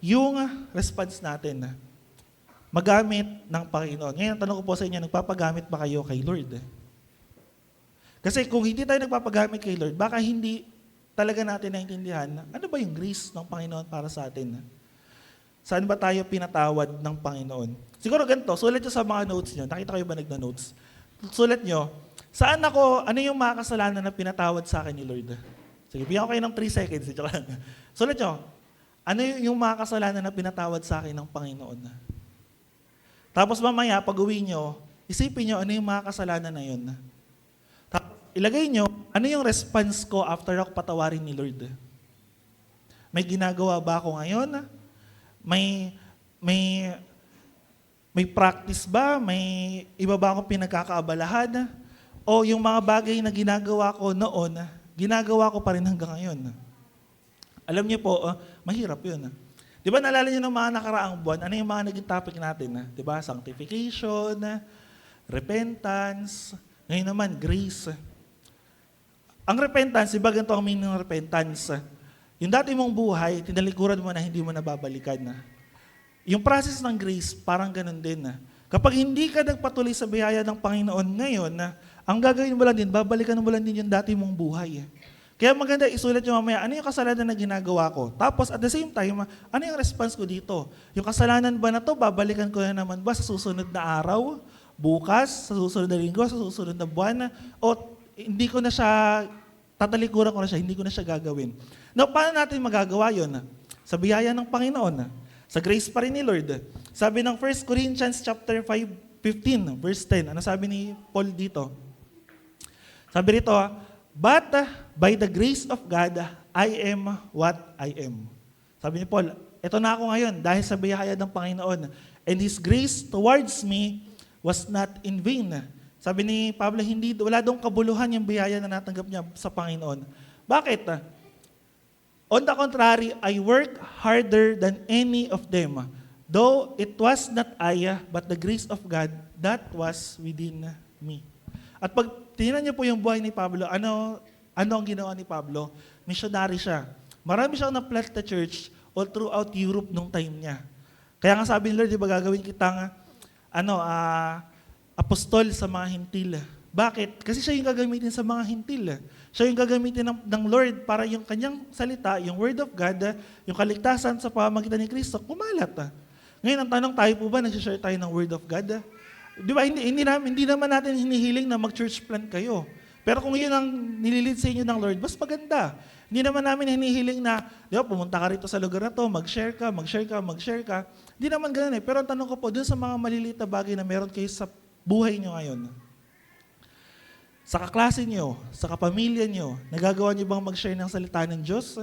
yung response natin. Magamit ng Panginoon. Ngayon, tanong ko po sa inyo, nagpapagamit ba kayo kay Lord? Kasi kung hindi tayo nagpapagamit kay Lord, baka hindi talaga natin naintindihan ano ba yung grace ng Panginoon para sa atin. Saan ba tayo pinatawad ng Panginoon? Siguro ganito, sulat nyo sa mga notes nyo. Nakita kayo ba nagna-notes? Sulat nyo, saan ako, ano yung mga kasalanan na pinatawad sa akin ni Lord? Sige, bigyan ko kayo ng 3 seconds. Sulat nyo, ano yung mga kasalanan na pinatawad sa akin ng Panginoon? Tapos mamaya, pag uwi nyo, isipin nyo, ano yung mga kasalanan na yun? Ilagay nyo, ano yung response ko after ako patawarin ni Lord? May ginagawa ba ako ngayon? May practice ba? May iba ba akong pinagkakaabalahan? O yung mga bagay na ginagawa ko noon, ginagawa ko pa rin hanggang ngayon? Alam niyo po, mahirap yun. Di ba naalala niyo ng mga nakaraang buwan, ano yung mga naging topic natin? Di ba? Sanctification, repentance, ngayon naman, grace. Ang repentance, iba ganito ang meaning ng repentance. Yung dati mong buhay, tinalikuran mo na hindi mo nababalikan. Yung process ng grace, parang ganun din. Kapag hindi ka nagpatuloy sa biyaya ng Panginoon ngayon, ang gagawin mo lang din, babalikan mo lang din yung dati mong buhay. Kaya maganda isulat nyo mamaya, ano yung kasalanan na ginagawa ko? Tapos at the same time, ano yung response ko dito? Yung kasalanan ba na to, babalikan ko na naman ba sa susunod na araw, bukas, sa susunod na linggo, sa susunod na buwan, o hindi ko na siya, tatalikuran ko na siya, hindi ko na siya gagawin. Now, paano natin magagawa yun? Sa biyaya ng Panginoon. Sa grace pa rin ni Lord. Sabi ng 1 Corinthians chapter 5:15, verse 10. Ano sabi ni Paul dito? Sabi rito, but by the grace of God, I am what I am. Sabi ni Paul, eto na ako ngayon dahil sa biyaya ng Panginoon. And His grace towards me was not in vain. Sabi ni Pablo, wala dong kabuluhan yung biyaya na natanggap niya sa Panginoon. Bakit? On the contrary, I work harder than any of them. Though it was not I, but the grace of God that was within me. At pag tingnan niyo po yung buhay ni Pablo, ano ang ginawa ni Pablo? Missionary siya. Marami siyang na-plant na church all throughout Europe nung time niya. Kaya nga sabi ni Lord, di ba gagawin kitang apostol sa mga hintil. Bakit? Kasi siya yung gagamitin sa mga hintil. Siya yung gagamitin ng Lord para yung kanyang salita, yung Word of God, yung kaligtasan sa pamamagitan ni Kristo, kumalat. Ngayon, ang tanong, tayo po ba nag-share tayo ng Word of God? Di ba, hindi naman natin hinihiling na mag-church plant kayo. Pero kung yun ang nililid sa inyo ng Lord, mas maganda. Hindi naman namin hinihiling na, di ba, pumunta ka rito sa lugar na to, mag-share ka. Hindi naman ganun eh. Pero ang tanong ko po, dun sa mga maliliit na bagay na meron kayo sa buhay nyo ngayon, sa kaklase nyo, sa kapamilya nyo, nagagawa nyo bang mag-share ng salita ng Diyos?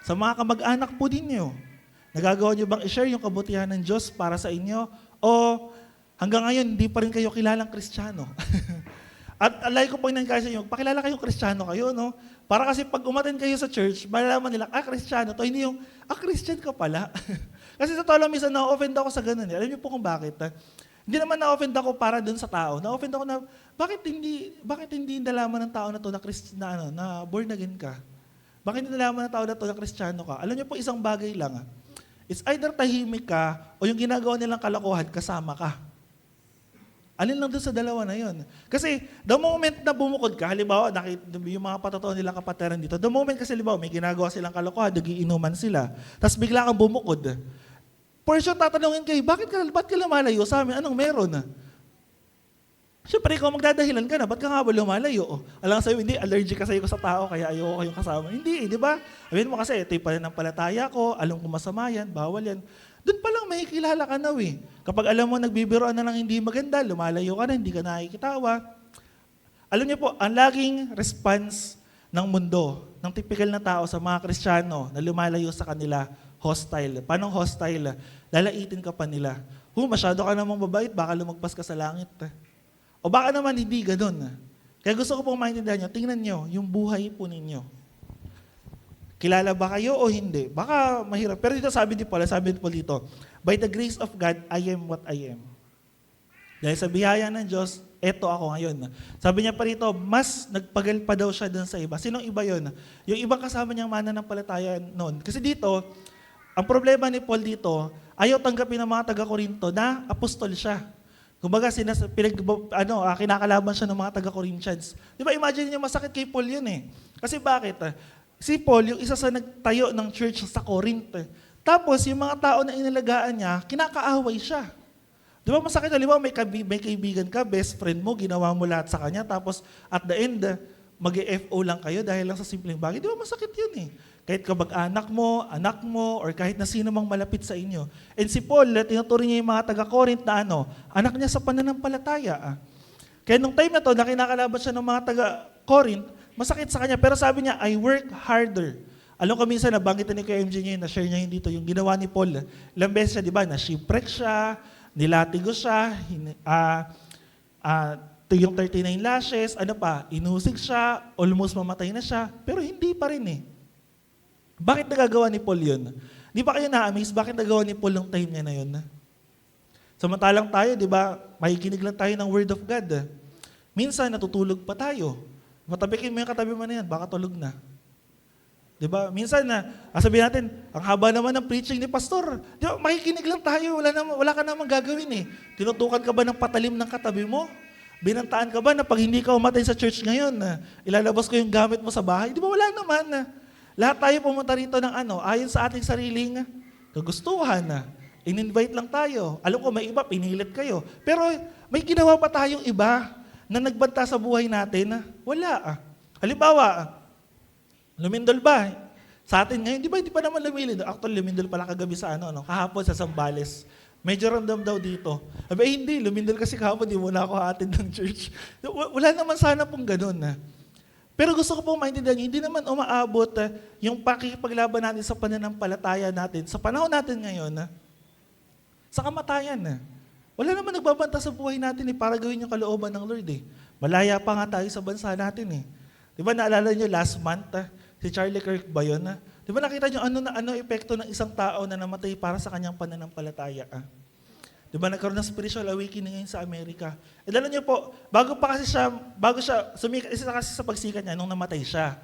Sa mga kamag-anak po din nyo, nagagawa nyo bang i-share yung kabutihan ng Diyos para sa inyo? O hanggang ngayon, hindi pa rin kayo kilalang Kristiyano? At alay ko pang nangkasa inyo, pakilala kayong Kristiyano kayo, no? Para kasi pag umaten kayo sa church, malalaman nila, Kristiyano to, hindi yung, Christian ka pala. Kasi sa tolo, minsan na-offend ako sa ganun. Alam niyo po kung bakit? Hindi naman na-offend ako para dun sa tao. Na-offend ako na, bakit hindi nalaman ng tao na to na born again ka? Bakit hindi nalaman ng tao na to na Kristiyano ka? Alam niyo po, isang bagay lang. It's either tahimik ka o yung ginagawa nilang kalokohan, kasama ka. Alin lang doon sa dalawa na yun. Kasi the moment na bumukod ka, halimbawa, yung mga patotoo nilang kapatiran dito, the moment kasi halimbawa, may ginagawa silang kalokohan, nagiinuman sila, tapos bigla kang bumukod, for sure, tatanungin kayo, ba't ka lumalayo sa amin? Anong meron? Siyempre, ikaw magdadahilan ka na, ba't ka nga ba lumalayo? Alam sa'yo, hindi, allergic kasi ako sa tao, kaya ayoko kayong kasama. Hindi, di ba? Sabihin mo kasi, ito yung pananampalataya ko, alam ko masama yan, bawal yan. Doon pa lang may kilala ka na Kapag alam mo, nagbibiroan na lang hindi maganda, lumalayo ka na, hindi ka nakikitawa. Alam niyo po, ang laging response ng mundo, ng typical na tao sa mga Kristiyano na lumalayo sa kanila, hostile. Paano hostile? Lalaitin ka pa nila. Masyado ka namang mabait, baka lumagpas ka sa langit. O baka naman hindi ganun. Kaya gusto ko pong maintindihan nyo, tingnan nyo yung buhay po ninyo. Kilala ba kayo o hindi? Baka mahirap. Pero dito sabi ni Paul dito, by the grace of God, I am what I am. Dahil sa biyaya ng Diyos, eto ako ngayon. Sabi niya pa rito, mas nagpagal pa daw siya dun sa iba. Sinong iba yon? Yung ibang kasama niyang mananampalataya noon. Kasi dito, ang problema ni Paul dito, ayaw tanggapin ng mga taga-Korinto na apostol siya. Kumbaga, kinakalaban siya ng mga taga-Corinthians. Di ba, imagine niyo, masakit kay Paul yun eh. Kasi bakit? Si Paul, yung isa sa nagtayo ng church sa Corinth. Tapos, yung mga tao na inalagaan niya, kinakaaway siya. Di ba, masakit, halimbawa, may kaibigan ka, best friend mo, ginawa mo lahat sa kanya, tapos at the end, mag-FO lang kayo dahil lang sa simpleng bagay. Di ba, masakit yun eh. Kahit anak mo, or kahit na sino mang malapit sa inyo. And si Paul, tinuturing niya yung mga taga-Corinth na anak niya sa pananampalataya. Kaya nung time na to, na kinakalaban siya ng mga taga-Corinth, masakit sa kanya. Pero sabi niya, I work harder. Alam ko minsan, nabanggit ni Kuya MJ niya, na-share niya dito, yung ginawa ni Paul. Ilang beses siya, di ba, na-shipwreck siya, nilatigo siya, yung 39 lashes, inusig siya, almost mamatay na siya, pero hindi pa rin eh. Bakit nagagawa ni Paul yun? Di ba kayo na-amaze? Bakit nagawa ni Paul ng time niya na yun? Samantalang tayo, di ba, makikinig lang tayo ng Word of God. Minsan, natutulog pa tayo. Matabikin mo yung katabi mo na yan, baka tulog na. Di ba? Minsan sabihin natin, ang haba naman ng preaching ni Pastor. Di ba, makikinig lang tayo, wala ka namang gagawin eh. Tinutukan ka ba ng patalim ng katabi mo? Binantaan ka ba na pag hindi ka umatay sa church ngayon, ilalabas ko yung gamit mo sa bahay? Di ba, wala naman. Lahat tayo pumunta rito ng ayon sa ating sariling kagustuhan. In-invite lang tayo. Alam ko, may iba, pinilit kayo. Pero may ginawa pa tayong iba na nagbanta sa buhay natin. Wala. Halimbawa, lumindol ba? Sa atin ngayon, di ba hindi pa naman lumilid? Actually, lumindol pala kagabi sa kahapon sa Zambales. Medyo ramdam daw dito. Sabi, hindi, lumindol kasi kahapon, di muna ako hatid ng church. Wala naman sana pong ganun. Pero gusto ko pong maintindihan, hindi naman umaabot yung pakikipaglaban natin sa pananampalataya natin, sa panahon natin ngayon, sa kamatayan. Wala naman nagbabanta sa buhay natin para gawin yung kalooban ng Lord. Malaya pa nga tayo sa bansa natin. Di ba naalala nyo last month, si Charlie Kirk ba yun? Di ba nakita nyo ano epekto ng isang tao na namatay para sa kanyang pananampalataya? Di ba nagkaroon ng spiritual awakening ngayon sa Amerika? E alam niyo po, bago siya sumikat, isa kasi sa pagsikat niya nung namatay siya.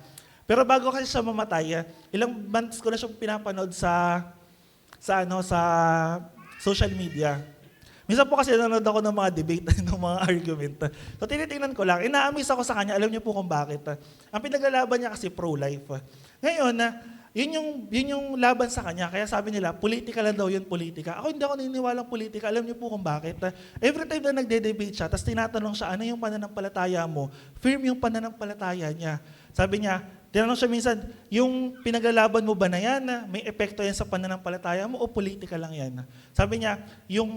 Pero bago kasi siya mamatay, ilang months ko na siya pinapanood sa social media. Minsan po kasi nanonood ako ng mga debate, ng mga argument. So tinitingnan ko lang, ina-amaze ako sa kanya, alam niyo po kung bakit. Ang pinaglalaban niya kasi pro-life. Ngayon, yun yung laban sa kanya. Kaya sabi nila, politika lang daw yun, politika. Ako hindi ako naniniwalang politika. Alam niyo po kung bakit. Every time na nagde-debate siya, tapos tinatanong siya, ano yung pananampalataya mo? Firm yung pananampalataya niya. Sabi niya, tinanong siya minsan, yung pinaglalaban mo ba na yan, may epekto yan sa pananampalataya mo o politika lang yan? Sabi niya, yung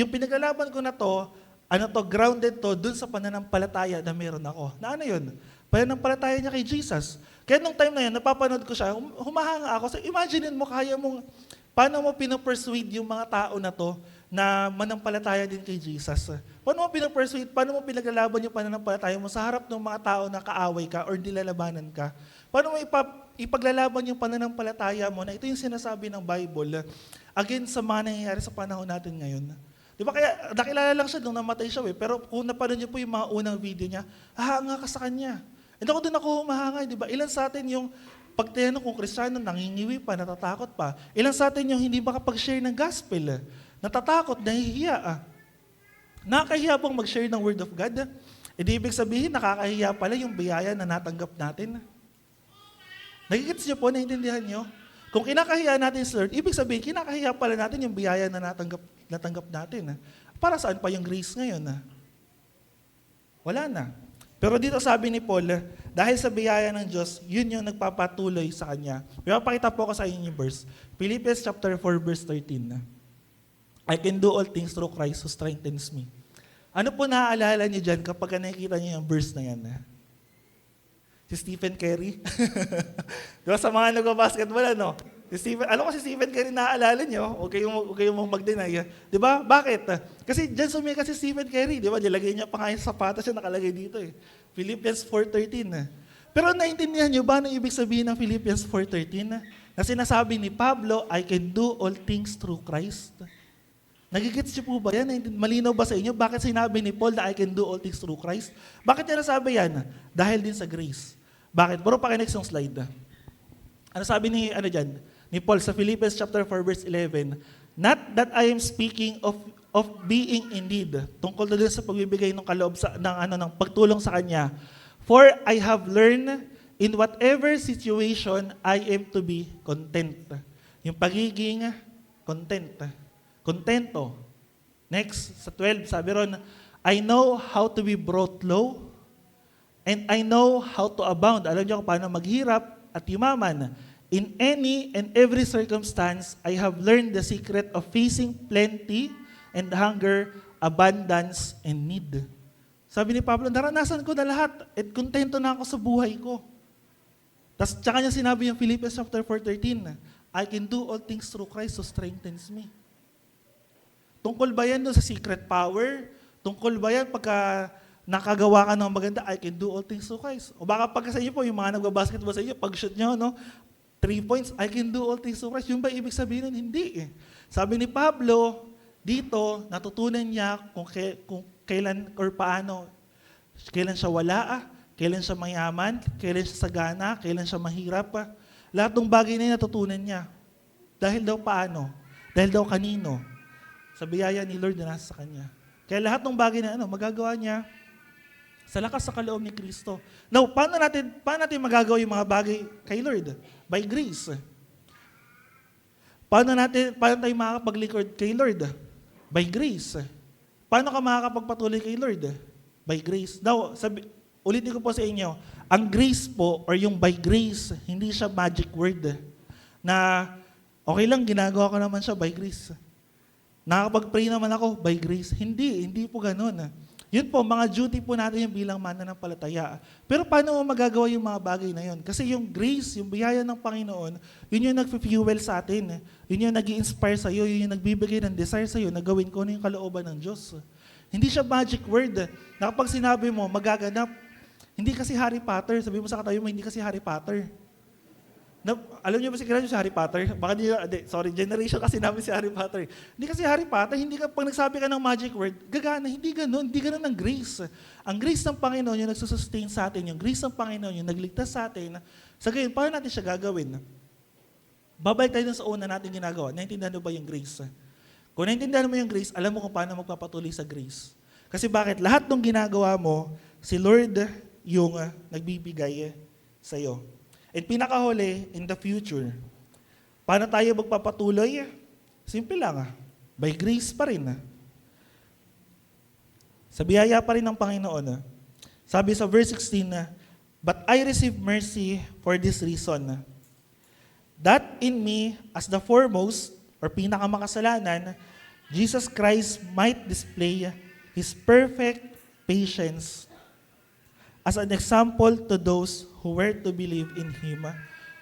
pinaglalaban ko na to, grounded to dun sa pananampalataya na meron ako. Na ano yun? Pananampalataya niya kay Jesus. Kaya nung time na yun, napapanood ko siya, humahanga ako. So imaginein mo, paano mo pinopersuade yung mga tao na to na manampalataya din kay Jesus? Paano mo pinopersuade, paano mo pinaglalaban yung pananampalataya mo sa harap ng mga tao na kaaway ka or nilalabanan ka? Paano mo ipaglalaban yung pananampalataya mo na ito yung sinasabi ng Bible against sa mga nangyayari sa panahon natin ngayon? Di ba kaya nakilala lang siya nung namatay siya pero kung napanood niyo po yung mga unang video niya, hahanga ka sa kanya. And ako doon ako humahanga, di ba? Ilan sa atin yung pag tinanong kung Kristiyano, nangingiwi pa, natatakot pa. Ilan sa atin yung hindi makapag-share ng gospel, natatakot, nahihiya. Nakakahiya bang mag-share ng word of God? E di ibig sabihin, nakakahiya pala yung biyaya na natanggap natin. Nagigits niyo po, naiintindihan niyo? Kung kinakahiya natin sa Lord, ibig sabihin, kinakahiya pala natin yung biyaya na natanggap natin. Para saan pa yung grace ngayon? Wala na. Pero dito sabi ni Paul, dahil sa biyaya ng Diyos, yun yung nagpapatuloy sa kanya. Pinapakita po ko sa inyo yung verse. Philippians chapter 4, verse 13. I can do all things through Christ who strengthens me. Ano po naaalala niyo dyan kapag nakikita niyo yung verse na yan? Si Stephen Curry? Diba sa mga nag-basketball, alam ko si Stephen Curry naaalala niyo, huwag kayong mag-deny. Diba? Bakit? Kasi dyan sumikat si Stephen Curry, diba? Nilagay niya pa nga yung sapatos siya nakalagay dito Philippians 4.13. Pero naintindihan niyo ba ang ibig sabihin ng Philippians 4.13? Na sinasabi ni Pablo, I can do all things through Christ. Nagigits niyo po ba yan? Malinaw ba sa inyo? Bakit sinabi ni Paul na I can do all things through Christ? Bakit niya nasabi yan? Dahil din sa grace. Bakit? Pero pakinext yung slide. Ano sabi ni Paul sa Philippians chapter 4 verse 11? Not that I am speaking of being in need. Tungkol na din sa pagbibigay ng kaloob ng pagtulong sa kanya. For I have learned in whatever situation I am to be content. Yung pagiging content. Kontento. Next, sa 12, sabi ron, I know how to be brought low and I know how to abound. Alam niyo kung paano maghirap at yumaman. In any and every circumstance, I have learned the secret of facing plenty and hunger, abundance, and need. Sabi ni Pablo, naranasan ko na lahat at kontento na ako sa buhay ko. Tapos tsaka niya sinabi yung Philippians chapter 4:13, I can do all things through Christ who strengthens me. Tungkol ba yan doon sa secret power? Tungkol ba yan pagka nakagawa ka ng maganda, I can do all things through Christ? O baka pagka sa inyo po, yung mga nagbabasketball sa inyo, pag-shoot nyo, 3 points, I can do all things through Christ. Yung ba ibig sabihin nun? Hindi Sabi ni Pablo, dito, natutunan niya kung kailan or paano, kailan siya wala, kailan siya mayaman, kailan siya sagana, kailan siya mahirap. Lahat ng bagay na yun natutunan niya. Dahil daw paano? Dahil daw kanino? Sa biyaya ni Lord na nasa sa kanya. Kaya lahat ng bagay na magagawa niya sa lakas sa kaloob ni Kristo. Now, paano natin magagawa yung mga bagay kay Lord? By grace. Paano tayo makakapaglingkod kay Lord? By grace. Paano ka makakapagpatuloy kay Lord? By grace. Now, ulitin ko po sa inyo, ang grace po or yung by grace, hindi siya magic word. Na okay lang, ginagawa ko naman siya by grace. Nakakapag-pray naman ako by grace. Hindi po ganun. Yun po, mga duty po natin yung bilang mananampalataya. Pero paano mo magagawa yung mga bagay na yun? Kasi yung grace, yung biyaya ng Panginoon, yun yung nag-fuel sa atin. Yun yung nag-i-inspire sa'yo, yun yung nagbibigay ng desire sa'yo na gawin ko ano yung kalooban ng Diyos. Hindi siya magic word. Na kapag sinabi mo, magaganap. Hindi kasi Harry Potter. Sabi mo sa katabi mo, hindi kasi Harry Potter. Alam niyo ba si Harry Potter? Baka generation kasi namin si Harry Potter. Hindi kasi Harry Potter, pag nagsabi ka ng magic word, gagana, hindi ganun ang grace. Ang grace ng Panginoon yung nagsusustain sa atin, yung grace ng Panginoon yung nagligtas sa atin. Sa gayon, paano natin siya gagawin? Babalik tayo sa una natin ginagawa. Naintindihan mo ba yung grace? Kung naintindihan mo yung grace, alam mo kung paano magpapatuloy sa grace. Kasi bakit? Lahat ng ginagawa mo, si Lord yung nagbibigay sa'yo. At pinakahuli, in the future, paano tayo magpapatuloy? Simple lang, by grace pa rin. Sa biyaya pa rin ng Panginoon. Sabi sa verse 16, but I receive mercy for this reason, that in me, as the foremost, or pinakamakasalanan, Jesus Christ might display His perfect patience as an example to those who were to believe in Him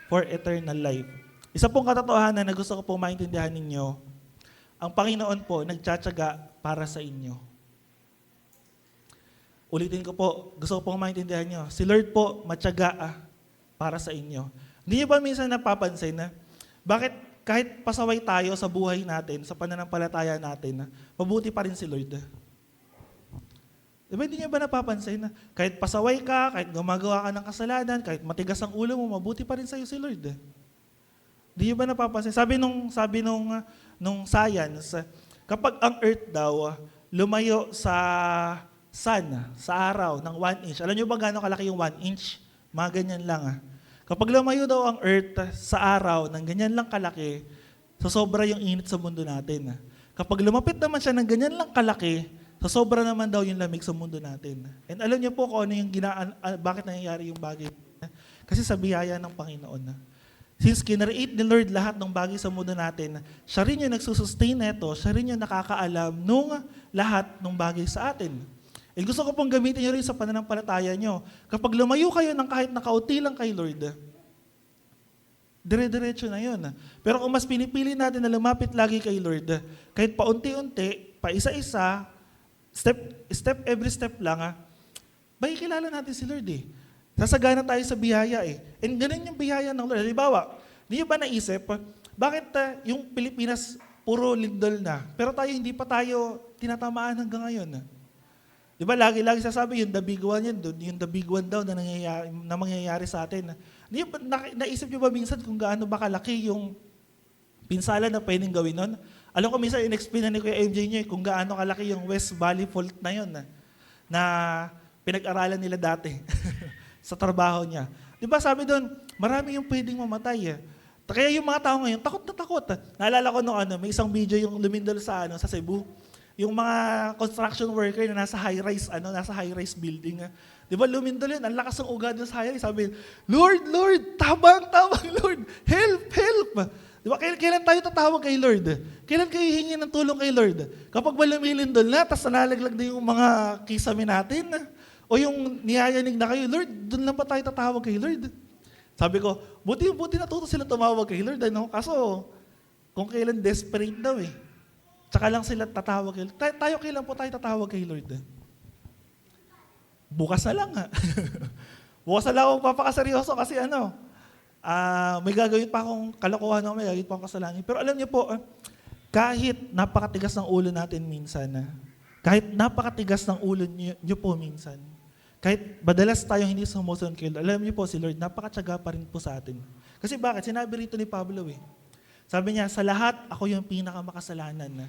for eternal life. Isa pong katotohanan na gusto ko pong maintindihan ninyo, ang Panginoon po nagtsatsaga para sa inyo. Ulitin ko po, gusto ko pong maintindihan nyo, si Lord po matyaga para sa inyo. Hindi niyo ba minsan napapansin na, bakit kahit pasaway tayo sa buhay natin, sa pananampalataya natin, mabuti pa rin si Lord? Diba hindi niya ba napapansin na kahit pasaway ka, kahit gumagawa ka ng kasalanan, kahit matigas ang ulo mo, mabuti pa rin sa'yo si Lord? Hindi niyo ba napapansin? Sabi nung science, kapag ang earth daw lumayo sa sun, sa araw, ng 1 inch, alam niyo ba gaano kalaki yung 1 inch? Mga ganyan lang. Kapag lumayo daw ang earth sa araw ng ganyan lang kalaki, sobra yung init sa mundo natin. Kapag lumapit naman siya ng ganyan lang kalaki, sobra naman daw yung lamig sa mundo natin. And alam niyo po kung ano yung bakit nangyayari yung bagay. Kasi sa biyaya ng Panginoon. Since kinreate ni Lord lahat ng bagay sa mundo natin, siya rin yung nagsusustain neto, siya rin yung nakakaalam nung lahat ng bagay sa atin. And gusto ko pong gamitin nyo rin sa pananampalataya nyo. Kapag lumayo kayo ng kahit nakauti lang kay Lord, dire-diretso na yun. Pero kung mas pinipili natin na lumapit lagi kay Lord, kahit paunti-unti, paisa-isa, every step lang, kilala natin si Lord eh. Sasagana tayo sa biyaya eh. And ganun yung biyaya ng Lord. Halimbawa, hindi ba naisip, bakit yung Pilipinas puro lindol na, pero hindi pa tayo tinatamaan hanggang ngayon? Di ba lagi sasabi, yung the big one yan, yung the big one daw na mangyayari sa atin. Naisip niyo ba minsan kung gaano ba kalaki yung pinsala na pwedeng gawin nun? Alam ko minsan, in-explain na ni Kuya MJ niyo kung gaano kalaki yung West Valley Fault na yun na pinag-aralan nila dati sa trabaho niya. Di ba sabi doon, marami yung pwedeng mamatay. Kaya yung mga tao ngayon, takot na takot. Naalala ko may isang video yung lumindol sa Cebu. Yung mga construction worker na nasa high-rise building. Di ba lumindol yun? Ang lakas ng ugat doon sa high-rise. Sabi, Lord, tabang, Lord, help. Di ba? Kailan tayo tatawag kay Lord? Kailan kayo hingi ng tulong kay Lord? Kapag ba lumilindol na, tapos nalalaglag na yung mga kisame natin, o yung niyayanig na kayo, Lord, doon lang ba tayo tatawag kay Lord? Sabi ko, buti natuto sila tumawag kay Lord. Kaso, kung kailan desperate daw eh. Tsaka lang sila tatawag kay Lord. Tayo kailan po tayo tatawag kay Lord? Bukas na lang Bukas na lang ako papakaseryoso kasi may gagawin pa akong kalokohan may gagawin pa akong kasalanan. Pero alam niyo po, kahit napakatigas ng ulo natin minsan, kahit napakatigas ng ulo niyo po minsan, kahit madalas tayong hindi sumusunod kay Lord, alam niyo po si Lord, napakatyaga pa rin po sa atin. Kasi bakit? Sinabi rito ni Pablo Sabi niya, sa lahat ako yung pinakamakasalanan.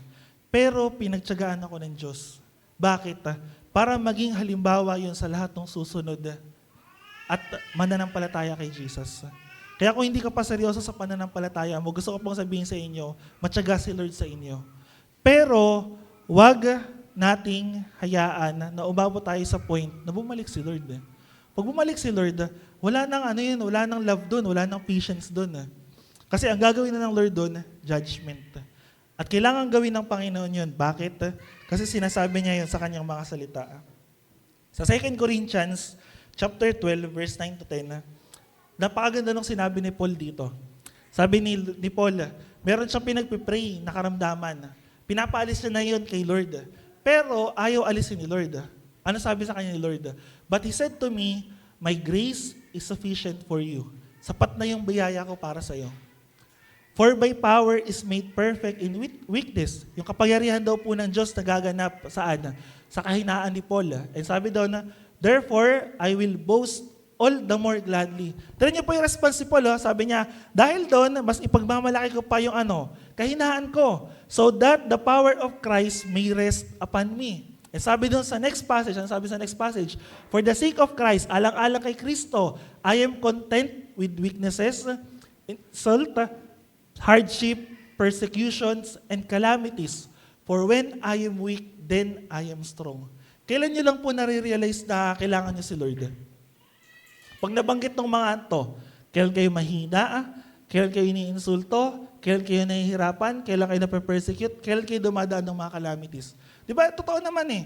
Pero pinagtyagaan ako ng Diyos. Bakit? Para maging halimbawa yun sa lahat ng susunod at mananampalataya kay Jesus. Kaya kung hindi ka pa seryoso sa pananampalataya mo, gusto ko pong sabihin sa inyo, matyaga si Lord sa inyo. Pero, wag nating hayaan na umabot tayo sa point na bumalik si Lord. Pag bumalik si Lord, wala nang wala nang love doon, wala nang patience doon. Kasi ang gagawin na ng Lord doon, judgment. At kailangan gawin ng Panginoon yun. Bakit? Kasi sinasabi niya yun sa kanyang mga salita. Sa 2 Corinthians chapter 12, verse 9 to 10, napakaganda nung sinabi ni Paul dito. Sabi ni Paul, meron siyang pinagpipray na karamdaman. Pinapaalis niya na yun kay Lord. Pero ayaw alisin ni Lord. Ano sabi sa kanya ni Lord? But He said to me, my grace is sufficient for you. Sapat na yung biyaya ko para sa iyo. For by power is made perfect in weakness. Yung kapangyarihan daw po ng Diyos nagaganap saan? Sa kahinaan ni Paul. And sabi daw na, therefore, I will boast all the more gladly. Tignan niyo po yung response ni Paul. Sabi niya, dahil doon, mas ipagmamalaki ko pa yung kahinaan ko, so that the power of Christ may rest upon me. And sabi doon sa next passage, for the sake of Christ, alang-alang kay Kristo, I am content with weaknesses, insult, hardship, persecutions, and calamities. For when I am weak, then I am strong. Kailan niyo lang po nare-realize na kailangan niyo si Lord? Pag nabanggit ng mga to, kailan kayo mahina, kailan kayo iniinsulto, kailan kayo nahihirapan, kailan kayo nape-persecute, kailan kayo dumadaan ng mga calamities. Di ba? Totoo naman eh.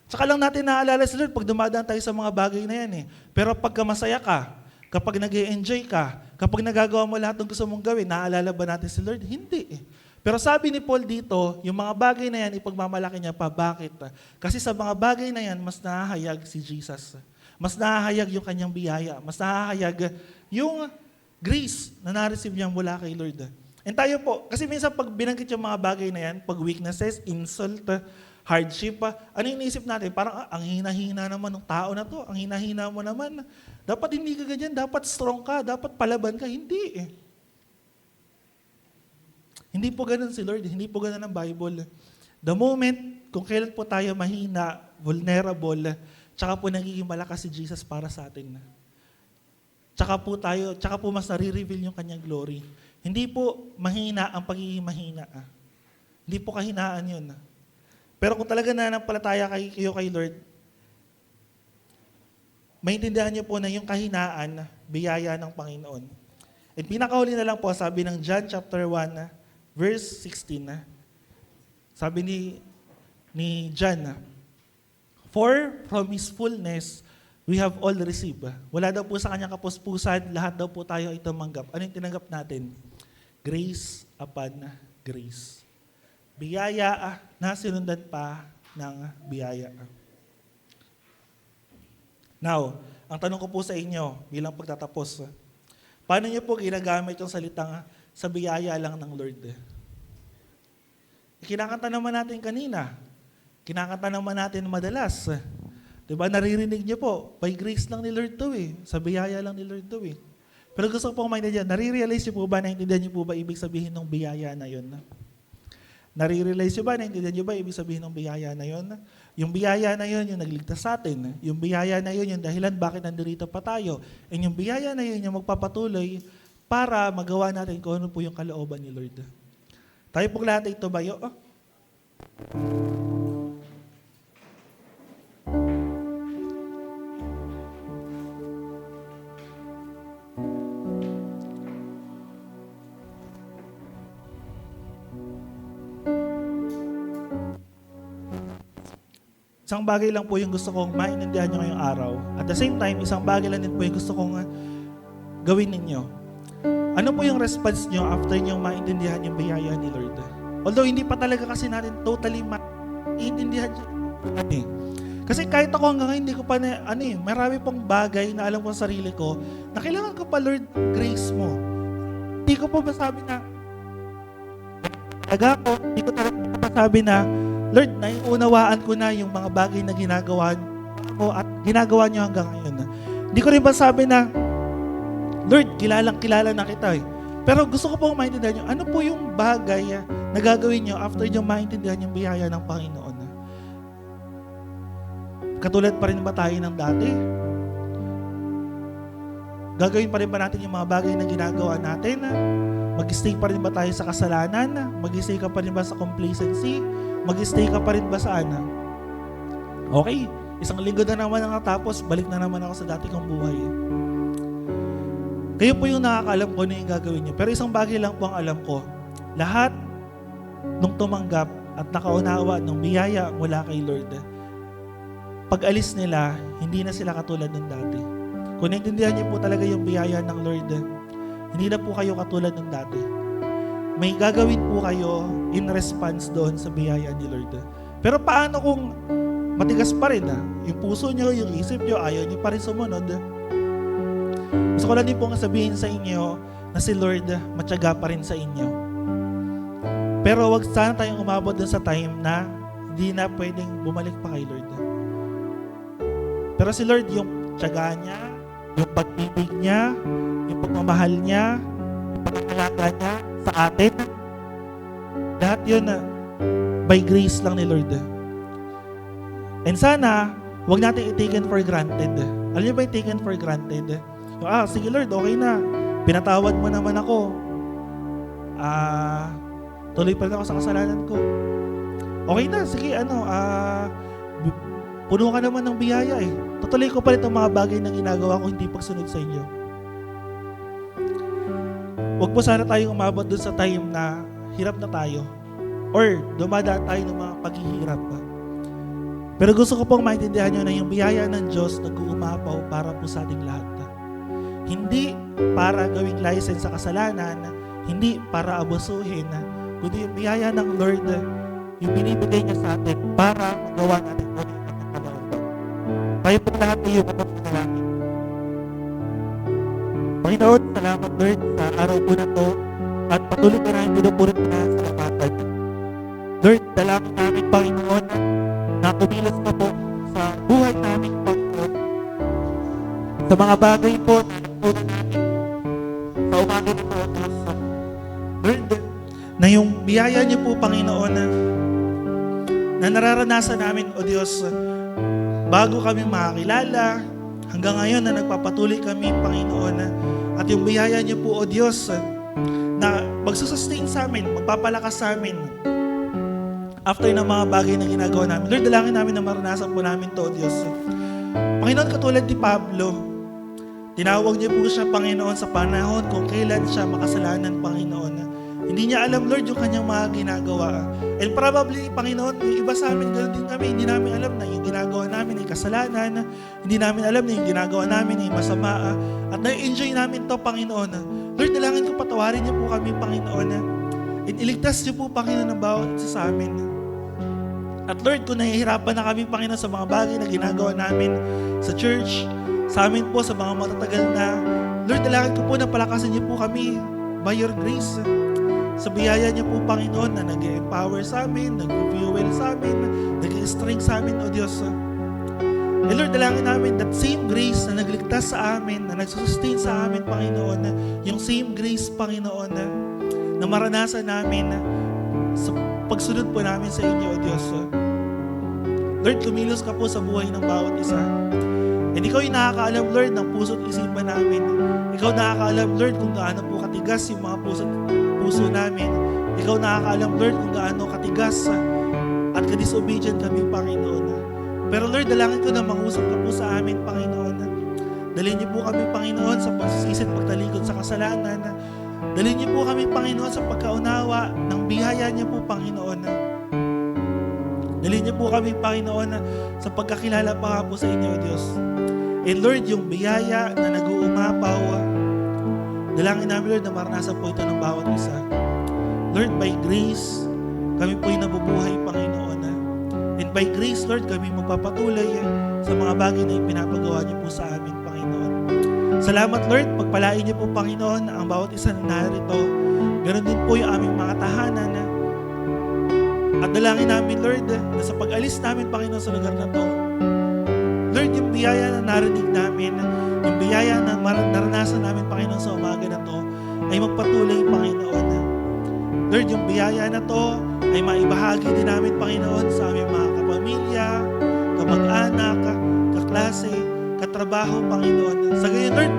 Saka lang natin naaalala si Lord pag dumadaan tayo sa mga bagay na yan eh. Pero pagka masaya ka, kapag nag-e-enjoy ka, kapag nagagawa mo lahat ng gusto mong gawin, naaalala ba natin si Lord? Hindi eh. Pero sabi ni Paul dito, yung mga bagay na yan, ipagmamalaki niya pa. Bakit? Kasi sa mga bagay na yan, mas nahahayag si Jesus. Mas nahahayag yung kanyang biyaya. Mas nahahayag yung grace na na-receive niya mula kay Lord. And tayo po, kasi minsan pag binanggit yung mga bagay na yan, pag weaknesses, insult, hardship, ano yung iniisip natin? Parang ang hina-hina naman ng tao na to. Ang hina-hina mo naman. Dapat hindi ka ganyan. Dapat strong ka. Dapat palaban ka. Hindi eh. Hindi po ganun si Lord. Hindi po ganun ang Bible. The moment, kung kailan po tayo mahina, vulnerable, tsaka po nagiging malakas si Jesus para sa atin. Tsaka po mas nare-reveal yung kanyang glory. Hindi po mahina ang pagiging mahina. Hindi po kahinaan yun. Pero kung talaga nanampalataya kayo kay Lord, maintindihan niyo po na yung kahinaan, biyaya ng Panginoon. At pinakahuli na lang po, sabi ng John chapter 1, verse 16, sabi ni John, for from His fullness, we have all received. Wala daw po sa kanyang kapuspusan, lahat daw po tayo ay tumanggap. Ano yung tinanggap natin? Grace upon grace. Biyaya na sinundan pa ng biyaya. Now, ang tanong ko po sa inyo bilang pagtatapos, paano niyo po ginagamit yung salitang sa biyaya lang ng Lord? Kinakanta naman natin kanina. Kinakanta naman natin madalas. Diba, naririnig niyo po, by grace lang ni Lord to eh. Sa biyaya lang ni Lord to eh. Pero gusto ko pong maintindihan, nare-realize niyo po ba, naintindihan niyo po ba ibig sabihin ng biyaya na yun? Nare-realize niyo ba, naintindihan niyo ba ibig sabihin ng biyaya na yun? Yung biyaya na yun, yung nagligtas sa atin. Yung biyaya na yun, yung dahilan bakit nandito pa tayo. And yung biyaya na yun, yung magpapatuloy para magawa natin kung ano po yung kalooban ni Lord. Tayo po lahat ito ba yun? Isang bagay lang po yung gusto kong maintindihan nyo ngayong araw. At the same time, isang bagay lang din po yung gusto kong gawin ninyo. Ano po yung response nyo after nyo maintindihan yung biyaya ni Lord? Although hindi pa talaga kasi natin totally maintindihan nyo. Kasi kahit ako hanggang ngayon, hindi ko pa marami pong bagay na alam ko sa sarili ko na kailangan ko pa, Lord, grace mo. Hindi ko pa masabi na hindi ko pa sabi na Lord, naiunawaan ko na yung mga bagay na ginagawa ko at ginagawa niyo hanggang ngayon. Hindi ko rin ba sabi na, Lord, kilalang-kilala na kita eh. Pero gusto ko pong maintindihan niyo, ano po yung bagay na gagawin niyo after niyo maintindihan yung biyaya ng Panginoon? Katulad pa rin ba tayo ng dati? Gagawin pa rin ba natin yung mga bagay na ginagawa natin? Mag-stay pa rin ba tayo sa kasalanan? Mag-stay ka pa rin ba sa complacency? Mag-stay ka pa rin ba saan? Okay, isang linggo na naman ang natapos, balik na naman ako sa dati kong buhay. Kayo po yung nakakaalam ko na yung gagawin niyo. Pero isang bagay lang po ang alam ko. Lahat nung tumanggap at nakaunawa ng biyaya mula kay Lord, pag alis nila, hindi na sila katulad ng dati. Kung naintindihan niyo po talaga yung biyaya ng Lord, hindi na po kayo katulad ng dati. May gagawin po kayo in response doon sa biyaya ni Lord. Pero paano kung matigas pa rin yung puso niyo, yung isip niyo, ayaw niyo pa rin sumunod? Gusto ko lang din po sabihin sa inyo na si Lord matyaga pa rin sa inyo. Pero wag sana tayong umabot dun sa time na hindi na pwedeng bumalik pa kay Lord. Pero si Lord, yung tiyaga niya, yung pag-ibig niya, yung pagmamahal niya, yung pag-alaga niya sa atin, lahat yun by grace lang ni Lord. And sana, wag natin i-taken for granted. Alam niyo ba yung taken for granted? Sige Lord, okay na. Pinatawad mo naman ako. Tuloy pa rin ako sa kasalanan ko. Okay na, sige, puno ka naman ng biyaya eh. Tutuloy ko pa rin itong mga bagay na ginagawa ko, hindi pagsunod sa inyo. Huwag po sana tayong umabot dun sa time na hirap na tayo or dumadaan tayo ng mga paghihirap. Pero gusto ko pong maintindihan nyo na yung biyaya ng Diyos nag-uumapaw para po sa ating lahat. Hindi para gawing license sa kasalanan, hindi para abusuhin, kundi yung biyaya ng Lord, yung binibigay niya sa atin para magawa natin po yung kapatalaran. Tayo po lahat ay yung kapatalaran. Panginoon, salamat Lord sa araw po na to at patuloy na rin pinupurot na sa lapatan. Lord, dalangin namin Panginoon na kumilos ka po sa buhay namin Panginoon. Sa mga bagay po na napunan namin sa umaga nito, Lord, na yung biyaya niyo po Panginoon na nararanasan namin, O Diyos, bago kami makakilala, hanggang ngayon na nagpapatuloy kami, Panginoon, at yung biyaya niyo po, O Diyos, na magsusustain sa amin, magpapalakas sa amin, after ng mga bagay na ginagawa namin. Lord, dalangin namin na maranasan po namin to, O Diyos. Panginoon, katulad ni Pablo, tinawag niyo po siya, Panginoon, sa panahon kung kailan siya makasalanan, Panginoon. Hindi niya alam, Lord, yung kanyang mga ginagawa. And probably, Panginoon, yung iba sa amin, ganoon din kami, hindi namin alam na yung ginagawa namin ay kasalanan, hindi namin alam na yung ginagawa namin ay masama, at na-enjoy namin to, Panginoon. Lord, dalangin ko, patawarin niyo po kami, Panginoon, at iligtas niyo po, Panginoon, ang bawat isa sa amin. At Lord, kung nahihirapan na kami, Panginoon, sa mga bagay na ginagawa namin sa church, sa amin po, sa mga matatagal na, Lord, dalangin ko po na palakasin niyo po kami by your grace. Sa biyaya niyo po, Panginoon, na nag-empower sa amin, nag-fuel sa amin, nag-strength sa amin, O Diyos. And Lord, dalangin namin that same grace na nagligtas sa amin, na nagsustain sa amin, Panginoon, yung same grace, Panginoon, na maranasan namin sa pagsunod po namin sa inyo, O Diyos. Lord, kumilos ka po sa buhay ng bawat isa. And ikaw yung nakakaalam, Lord, ng puso't isipan namin. Ikaw nakakaalam, Lord, kung gaano po katigas yung mga puso namin. Ikaw nakakaalam, Lord, kung gaano katigas at ka-disobedient kami, Panginoon. Pero Lord, dalangin ko na mangusap ka po sa amin, Panginoon. Dalhin niyo po kami, Panginoon, sa pagsisisi at pagtalikod sa kasalanan. Dalhin niyo po kami, Panginoon, sa pagkaunawa ng biyaya niyo po, Panginoon. Dalhin niyo po kami, Panginoon, sa pagkakilala pa po sa inyo, Diyos. And Lord, yung biyaya na nag-uumapaw, dalangin namin, Lord, na maranasan po ito ng bawat isa. Lord, by grace, kami po yung nabubuhay, Panginoon. And by grace, Lord, kami magpapatuloy sa mga bagay na ipinapagawa niyo po sa amin, Panginoon. Salamat, Lord, pagpalain niyo po, Panginoon, ang bawat isa na narito. Ganon din po yung aming mga tahanan. At dalangin namin, Lord, na sa pag-alis namin, Panginoon, sa lugar na to, Lord, yung biyaya na narinig namin, yung biyaya na naranasan namin, Panginoon, sa umaga na to, ay magpatuloy, Panginoon. Lord, yung biyaya na to ay maibahagi din namin, Panginoon, sa aming mga kapamilya, kamag-anak, kaklase, katrabaho, Panginoon. Sa gayon, Lord,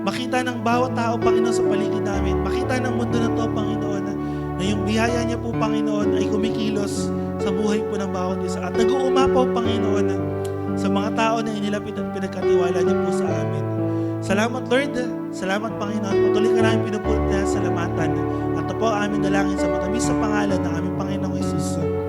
makita ng bawat tao, Panginoon, sa paligid namin, makita ng mundo na to, Panginoon, na yung biyaya niya po, Panginoon, ay kumikilos sa buhay po ng bawat isa. At nag-uumapaw, Panginoon, sa mga tao na inilapit at pinagkatiwala niyo po sa amin. Salamat Lord. Salamat Panginoon. Patuloy ka namin pinupulot na salamatan. At ito po ang aming dalangin sa matamis sa pangalan ng aming Panginoong Yesus.